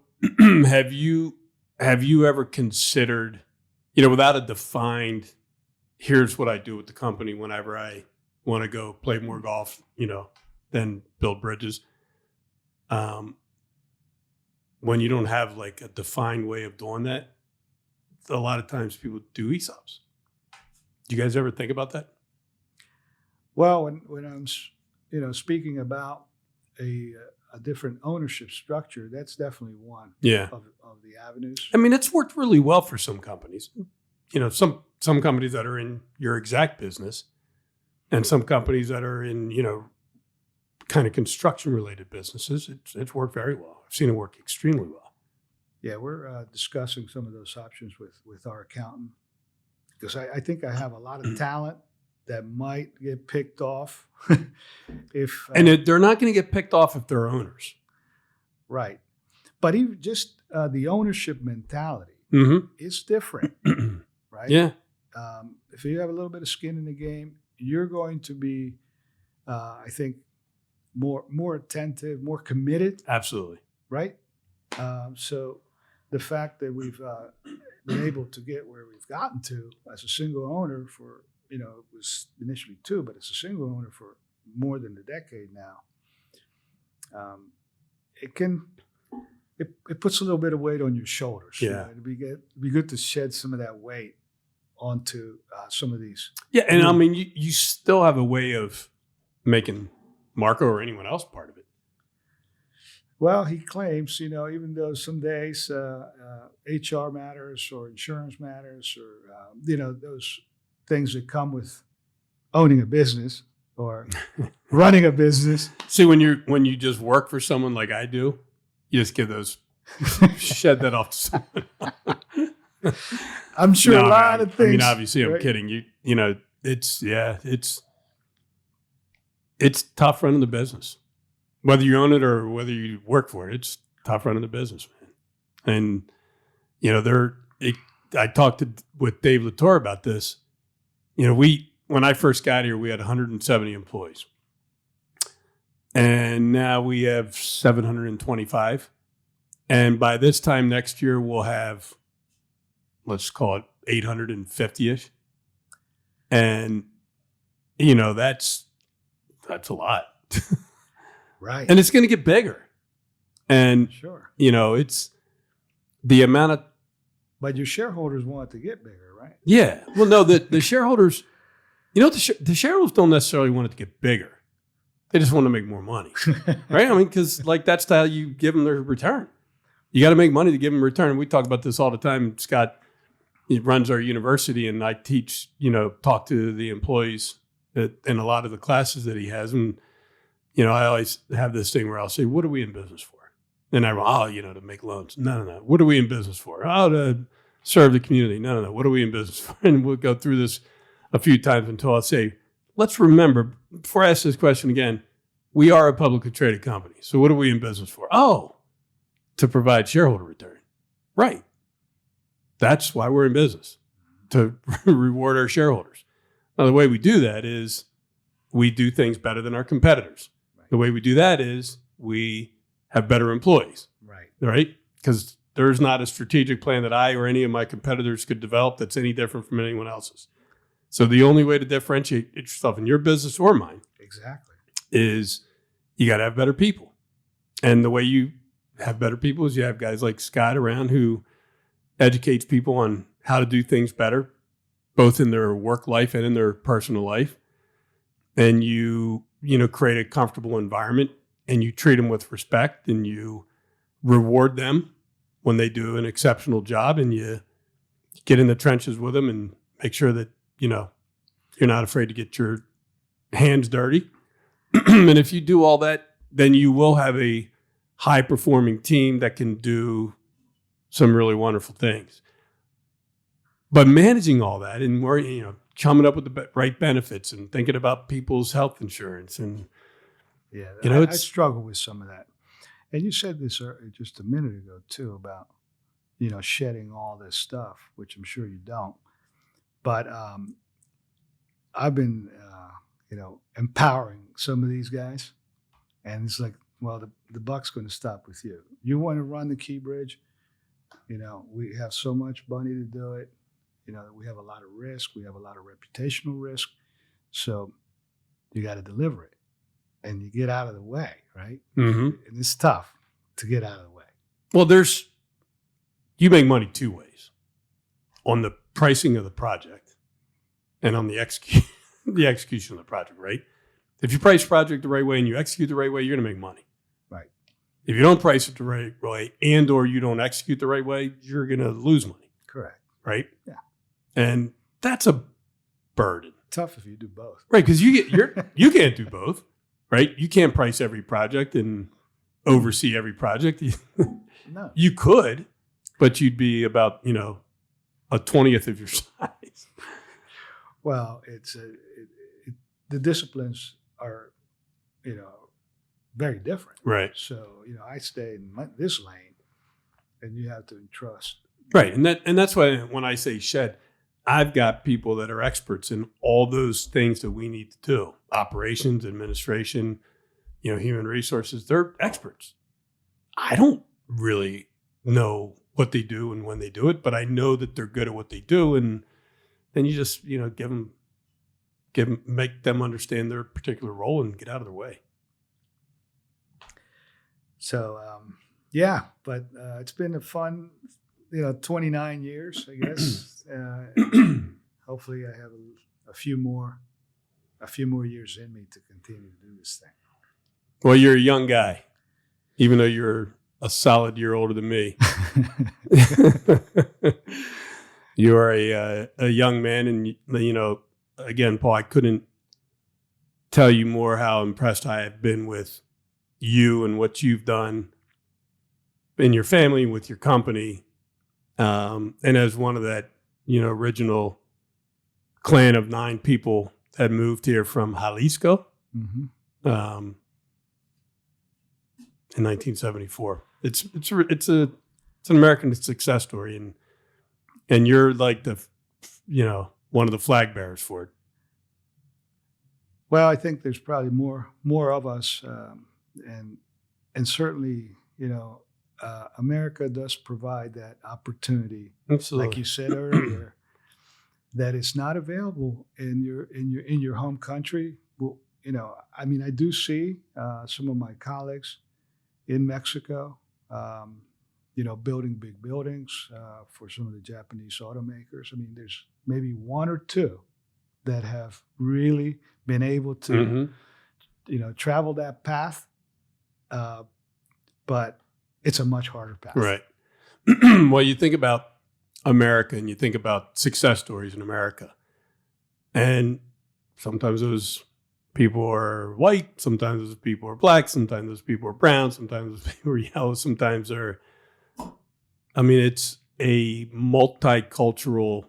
Speaker 2: have you ever considered, without a defined, here's what I do with the company whenever I want to go play more golf, then build bridges. When you don't have like a defined way of doing that, a lot of times people do ESOPs. Do you guys ever think about that?
Speaker 3: Well, when I'm, speaking about a different ownership structure, that's definitely one of the avenues.
Speaker 2: I mean, it's worked really well for some companies. Some companies that are in your exact business, and some companies that are in, kind of construction-related businesses. It's worked very well. I've seen it work extremely well.
Speaker 3: Yeah, we're discussing some of those options with our accountant, because I think I have a lot of talent that might get picked off if
Speaker 2: and they're not going to get picked off if they're owners.
Speaker 3: Right. But even just the ownership mentality is different, right?
Speaker 2: Yeah.
Speaker 3: If you have a little bit of skin in the game, you're going to be, I think, more attentive, more committed.
Speaker 2: Absolutely.
Speaker 3: Right? So the fact that we've been able to get where we've gotten to as a single owner for, it was initially 2, but it's a single owner for more than a decade now. It puts a little bit of weight on your shoulders.
Speaker 2: Yeah.
Speaker 3: It'd be good to shed some of that weight onto some of these.
Speaker 2: Yeah, and I mean, you still have a way of making Marco or anyone else part of it.
Speaker 3: Well, he claims, even though some days HR matters or insurance matters or, those things that come with owning a business or running a business.
Speaker 2: See, when you just work for someone like I do, you just give those, shed that off to someone.
Speaker 3: I'm sure a lot of things.
Speaker 2: I mean, obviously, I'm kidding. It's tough running the business. Whether you own it or whether you work for it, it's tough running the business, man. And, I talked with Dave Latour about this. When I first got here, we had 170 employees. And now we have 725. And by this time next year, we'll have, let's call it 850-ish. And, that's a lot.
Speaker 3: Right.
Speaker 2: And it's going to get bigger. And,
Speaker 3: sure,
Speaker 2: it's the amount of.
Speaker 3: But your shareholders want it to get bigger, right?
Speaker 2: Yeah. Well, no, the shareholders, the shareholders don't necessarily want it to get bigger. They just want to make more money. Right? I mean, because that's how you give them their return. You got to make money to give them a return. We talk about this all the time. Scott, he runs our university, and I teach, talk to the employees in a lot of the classes that he has. And, I always have this thing where I'll say, what are we in business for? And everyone, to make loans. No. What are we in business for? Oh, to serve the community. No. What are we in business for? And we'll go through this a few times until I'll say, let's remember, before I ask this question again, we are a publicly traded company. So what are we in business for? Oh, to provide shareholder return. Right. That's why we're in business, to reward our shareholders. Now, the way we do that is we do things better than our competitors. Right. The way we do that is we have better employees. Right? Because there's not a strategic plan that I or any of my competitors could develop that's any different from anyone else's. So the only way to differentiate yourself in your business or mine is you got to have better people. And the way you have better people is you have guys like Scott around who educates people on how to do things better, both in their work life and in their personal life. And you create a comfortable environment and you treat them with respect and you reward them when they do an exceptional job, and you get in the trenches with them and make sure that, you're not afraid to get your hands dirty. And if you do all that, then you will have a high performing team that can do some really wonderful things. But managing all that and coming up with the right benefits and thinking about people's health insurance and,
Speaker 3: I struggle with some of that. And you said this just a minute ago too about, shedding all this stuff, which I'm sure you don't. But I've been, empowering some of these guys, and it's like, well, the buck's going to stop with you. You want to run the Key Bridge? We have so much money to do it. We have a lot of risk. We have a lot of reputational risk. So you got to deliver it, and you get out of the way, right?
Speaker 2: Mm-hmm.
Speaker 3: And it's tough to get out of the way.
Speaker 2: Well, you make money two ways: on the pricing of the project and on the execution of the project, right? If you price project the right way and you execute the right way, you're going to make money.
Speaker 3: Right.
Speaker 2: If you don't price it the right way and or you don't execute the right way, you're going to lose money.
Speaker 3: Correct.
Speaker 2: Right?
Speaker 3: Yeah.
Speaker 2: And that's a burden.
Speaker 3: Tough if you do both.
Speaker 2: Right, because you can't do both, right? You can't price every project and oversee every project.
Speaker 3: No.
Speaker 2: You could, but you'd be about, a 20th of your size.
Speaker 3: Well, the disciplines are, very different.
Speaker 2: Right.
Speaker 3: So, I stay in this lane, and you have to entrust.
Speaker 2: Right, and that's why when I say shed, I've got people that are experts in all those things that we need to do: operations, administration, human resources. They're experts. I don't really know what they do and when they do it, but I know that they're good at what they do, and then you just make them understand their particular role and get out of their way.
Speaker 3: So but it's been a fun 29 years, I guess. Hopefully I have a few more years in me to continue to do this thing.
Speaker 2: Well, you're a young guy, even though you're a solid year older than me. You are a young man, and again, Paul, I couldn't tell you more how impressed I have been with you and what you've done in your family, with your company, and as one of that original clan of 9 people that moved here from Jalisco in 1974. It's an American success story, and you're like one of the flag bearers for it.
Speaker 3: Well, I think there's probably more of us, and certainly America does provide that opportunity.
Speaker 2: Absolutely.
Speaker 3: Like you said earlier, that it's not available in your home country. Well, I do see some of my colleagues in Mexico, building big buildings for some of the Japanese automakers. I mean, there's maybe 1 or 2 that have really been able to, travel that path. But it's a much harder path.
Speaker 2: Right. Well, you think about America and you think about success stories in America. And sometimes those people are white, sometimes those people are black, sometimes those people are brown, sometimes those people are yellow, sometimes they're, it's a multicultural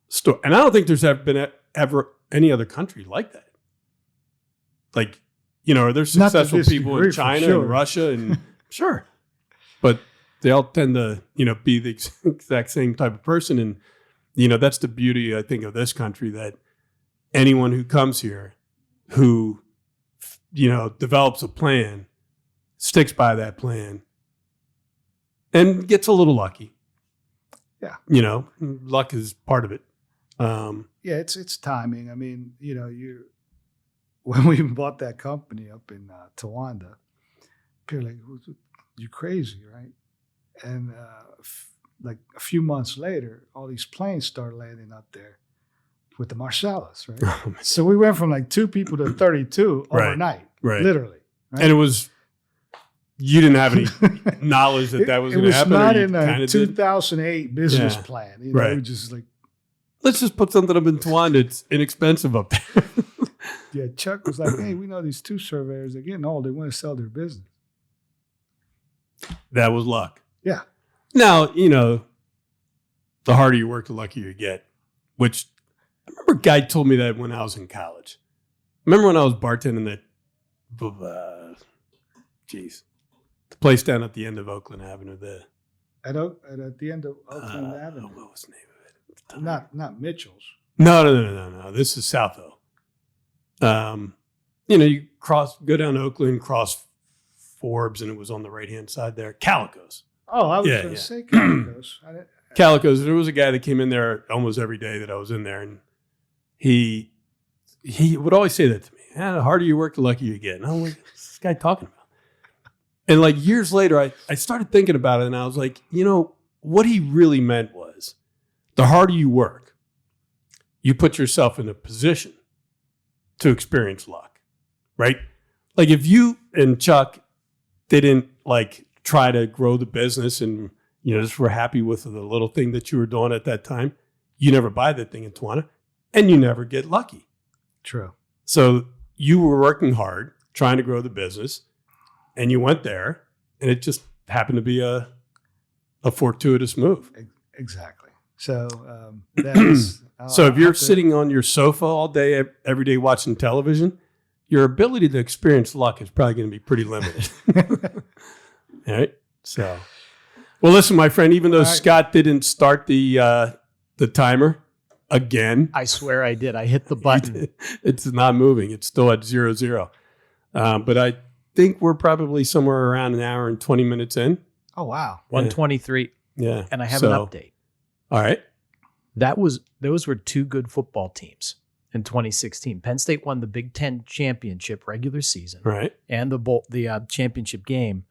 Speaker 2: story. And I don't think there's ever any other country like that. Like, are there
Speaker 3: Not to
Speaker 2: successful
Speaker 3: this
Speaker 2: people
Speaker 3: degree,
Speaker 2: in
Speaker 3: for
Speaker 2: China
Speaker 3: sure.
Speaker 2: and Russia and sure, but they all tend to, be the exact same type of person. And, that's the beauty, I think, of this country, that anyone who comes here who, develops a plan, sticks by that plan, and gets a little lucky.
Speaker 3: Yeah.
Speaker 2: Luck is part of it.
Speaker 3: Yeah, it's timing. I mean, when we bought that company up in Tawanda, people were like, "You crazy, right?" And like a few months later, all these planes started landing up there with the Marcellus, right? So we went from like 2 people to 32 overnight,
Speaker 2: Right.
Speaker 3: literally. Right?
Speaker 2: And it was, you didn't have any knowledge that was going to happen.
Speaker 3: It was not
Speaker 2: or you
Speaker 3: in a
Speaker 2: kinda
Speaker 3: 2008 business
Speaker 2: Yeah.
Speaker 3: plan.
Speaker 2: Right.
Speaker 3: It was just like,
Speaker 2: Let's just put something up in Tawanda. It's inexpensive up there.
Speaker 3: yeah, Chuck was like, "Hey, we know these 2 surveyors. They're getting old. They want to sell their business."
Speaker 2: That was luck.
Speaker 3: Yeah.
Speaker 2: Now, the harder you work, the luckier you get, which I remember a guy told me that when I was in college. Remember when I was bartending at, the place down at the end of Oakland Avenue there.
Speaker 3: At the end of Oakland Avenue.
Speaker 2: What was the name of it? At the time?
Speaker 3: Not Mitchell's.
Speaker 2: No. This is South O. You go down Oakland, cross Forbes, and it was on the right-hand side there. Calico's.
Speaker 3: Oh, I was going to say Calicos.
Speaker 2: Calico's. There was a guy that came in there almost every day that I was in there, and he would always say that to me. The harder you work, the luckier you get. And I'm like, what's this guy talking about? And like years later, I started thinking about it, and I was like, what he really meant was, the harder you work, you put yourself in a position to experience luck, right? Like if you and Chuck didn't try to grow the business and, just were happy with the little thing that you were doing at that time, you never buy that thing in Tawana and you never get lucky.
Speaker 3: True.
Speaker 2: So you were working hard, trying to grow the business, and you went there, and it just happened to be a fortuitous move.
Speaker 3: Exactly. So that is.
Speaker 2: So if you're sitting on your sofa all day, every day watching television, your ability to experience luck is probably going to be pretty limited. All right. So, well, listen, my friend, even though Scott didn't start the timer again,
Speaker 1: I swear I did. I hit the button.
Speaker 2: It's not moving. It's still at 0-0. But I think we're probably somewhere around an hour and 20 minutes in.
Speaker 3: Oh, wow.
Speaker 1: 123.
Speaker 2: Yeah.
Speaker 1: And I have an update.
Speaker 2: All right.
Speaker 1: Those were 2 good football teams in 2016. Penn State won the Big Ten championship regular season,
Speaker 2: Right.
Speaker 1: and the championship game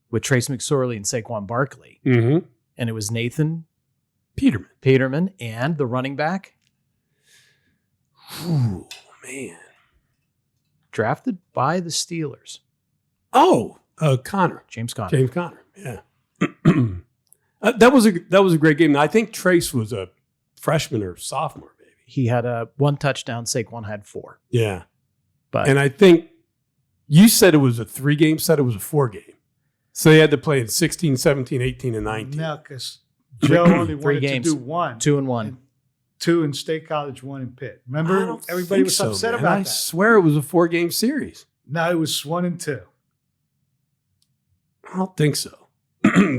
Speaker 1: with Trace McSorley and Saquon Barkley.
Speaker 2: Mm-hmm.
Speaker 1: And it was Nathan
Speaker 2: Peterman
Speaker 1: and the running back.
Speaker 2: Ooh, man.
Speaker 1: Drafted by the Steelers.
Speaker 2: Oh, Connor.
Speaker 1: James Conner.
Speaker 2: James Conner. Yeah. That was a great game. I think Trace was a freshman or sophomore, maybe.
Speaker 1: He had 1 touchdown. Saquon had 4.
Speaker 2: Yeah.
Speaker 1: But
Speaker 2: and I think you said it was a 3-game set. It was a 4-game. So they had to play in 16, 17, 18, and 19.
Speaker 3: No, because Joe only
Speaker 1: 3
Speaker 3: wanted
Speaker 1: games.
Speaker 3: to do 1.
Speaker 1: 2 and 1.
Speaker 3: 2 in State College, 1 in Pitt.
Speaker 2: I
Speaker 3: Remember?
Speaker 2: don't
Speaker 3: Everybody
Speaker 2: think
Speaker 3: was
Speaker 2: so,
Speaker 3: upset
Speaker 2: man.
Speaker 3: about
Speaker 2: I
Speaker 3: that.
Speaker 2: swear it was a 4-game series.
Speaker 3: No, it was 1 and 2.
Speaker 2: I don't think so.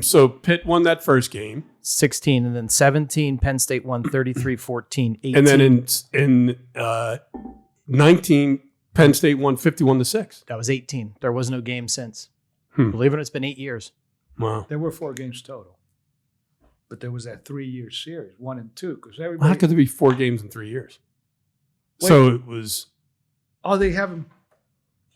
Speaker 2: So Pitt won that first game.
Speaker 1: 16 and then 17. Penn State won 33-14. 18.
Speaker 2: And then in 19, Penn State won 51-6.
Speaker 1: That was 18. There was no game since.
Speaker 2: Hmm.
Speaker 1: Believe it, it's been 8 years.
Speaker 2: Wow.
Speaker 3: There were 4 games total. But there was that 3-year series, 1 and 2, because
Speaker 2: How
Speaker 3: everybody.
Speaker 2: could there be 4 games in 3 years?
Speaker 3: Wait.
Speaker 2: So it was.
Speaker 3: Oh, they haven't.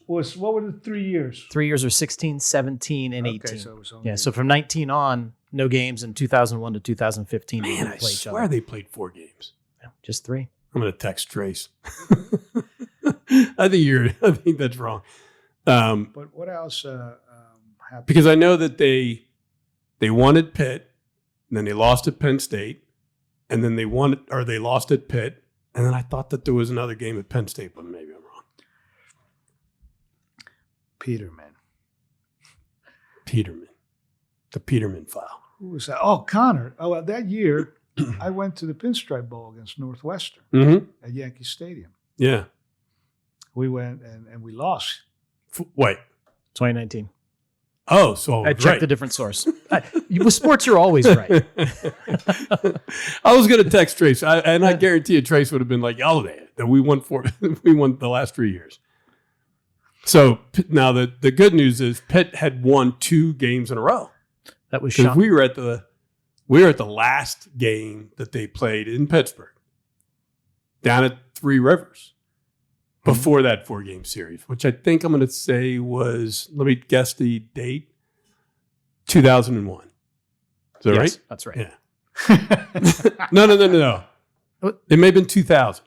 Speaker 3: What were the 3 years?
Speaker 1: 3 years are 16, 17, and 18.
Speaker 3: Okay, so it was only.
Speaker 1: Yeah, so from 19 on, no games in 2001 to 2015. they
Speaker 2: Man,
Speaker 1: didn't
Speaker 2: I
Speaker 1: play each
Speaker 2: swear
Speaker 1: other.
Speaker 2: they played 4 games.
Speaker 1: Yeah, just 3.
Speaker 2: I'm going to text Trace. I think that's wrong.
Speaker 3: But what else happened?
Speaker 2: Because I know that they won at Pitt, and then they lost at Penn State, and then they lost at Pitt, and then I thought that there was another game at Penn State, but maybe I'm wrong. Peterman. The Peterman file.
Speaker 3: Who was that? Oh, Connor. Oh, well, that year, I went to the Pinstripe Bowl against Northwestern
Speaker 2: Mm-hmm.
Speaker 3: at Yankee Stadium.
Speaker 2: Yeah.
Speaker 3: We went and we lost.
Speaker 2: Wait.
Speaker 1: 2019.
Speaker 2: Oh, so
Speaker 1: I checked a different source. With sports, you're always right.
Speaker 2: I was going to text Trace, and I guarantee you Trace would have been like, "Oh, that we won we won the last 3 years." So now the good news is Pitt had won 2 games in a row.
Speaker 1: That was shocking.
Speaker 2: We were at the last game that they played in Pittsburgh, down at Three Rivers, before that 4-game series, which I think I'm going to say was, let me guess the date, 2001. Is that right?
Speaker 1: That's right.
Speaker 2: Yeah. No. It may have been 2000.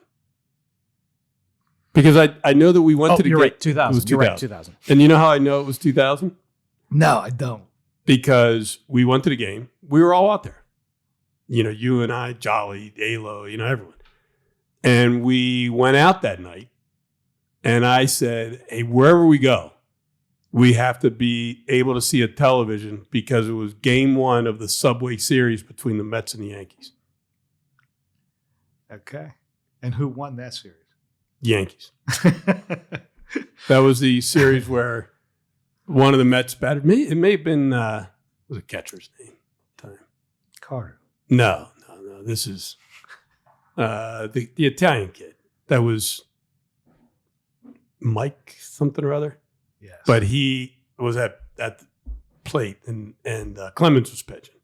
Speaker 2: Because I know that we went to the
Speaker 1: game.
Speaker 2: Right,
Speaker 1: 2000.
Speaker 2: It was 2000.
Speaker 1: You're right, 2000.
Speaker 2: And you know how I know it was 2000?
Speaker 3: No, I don't.
Speaker 2: Because we went to the game. We were all out there. You and I, Jolly, Alo, everyone. And we went out that night. And I said, hey, wherever we go, we have to be able to see a television because it was game 1 of the Subway Series between the Mets and the Yankees.
Speaker 3: Okay. And who won that series?
Speaker 2: Yankees. That was the series where one of the Mets batted. It may have been, what was the catcher's name at the time?
Speaker 3: Carter.
Speaker 2: No. This is the Italian kid. That was Mike something or other.
Speaker 3: Yes.
Speaker 2: But he was at the plate and Clemens was pitching.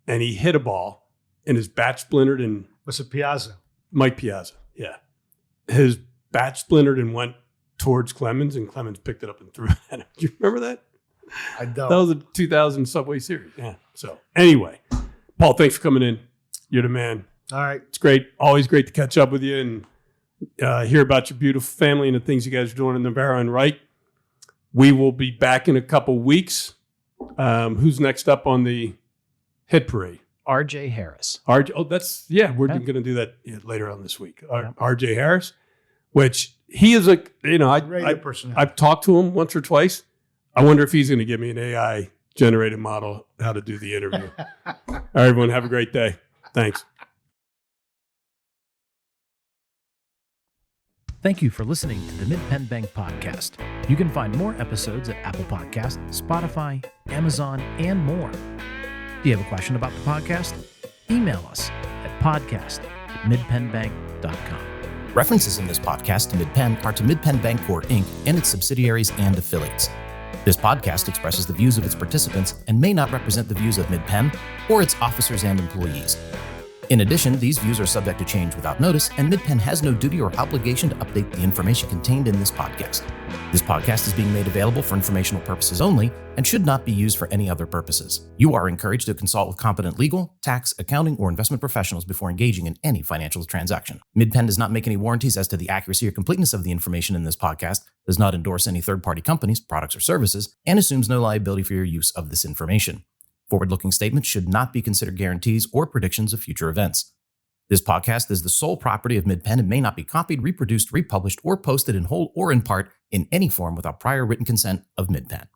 Speaker 2: And he hit a ball and his bat splintered and
Speaker 3: Was it Piazza?
Speaker 2: Mike Piazza, yeah. His bat splintered and went towards Clemens and Clemens picked it up and threw it at him. Do you remember that?
Speaker 3: I don't.
Speaker 2: That was a 2000 Subway Series. Yeah. So anyway, Paul, thanks for coming in. You're the man.
Speaker 3: All right.
Speaker 2: It's great. Always great to catch up with you and hear about your beautiful family and the things you guys are doing in Navarro and Wright. We will be back in a couple weeks. Who's next up on the hit parade?
Speaker 1: RJ Harris.
Speaker 2: We're going to do that later on this week. RJ Harris, which he is I've talked to him once or twice. I wonder if he's going to give me an AI generated model how to do the interview. All right, everyone, have a great day. Thanks.
Speaker 1: Thank you for listening to the Mid-Penn Bank Podcast. You can find more episodes at Apple Podcasts, Spotify, Amazon, and more. Do you have a question about the podcast? Email us at podcast@midpennbank.com.
Speaker 4: References in this podcast to MidPenn are to MidPenn Bancorp, Inc. and its subsidiaries and affiliates. This podcast expresses the views of its participants and may not represent the views of MidPenn or its officers and employees. In addition, these views are subject to change without notice, and MidPenn has no duty or obligation to update the information contained in this podcast. This podcast is being made available for informational purposes only and should not be used for any other purposes. You are encouraged to consult with competent legal, tax, accounting, or investment professionals before engaging in any financial transaction. MidPenn does not make any warranties as to the accuracy or completeness of the information in this podcast, does not endorse any third-party companies, products, or services, and assumes no liability for your use of this information. Forward-looking statements should not be considered guarantees or predictions of future events. This podcast is the sole property of MidPenn and may not be copied, reproduced, republished, or posted in whole or in part in any form without prior written consent of MidPenn.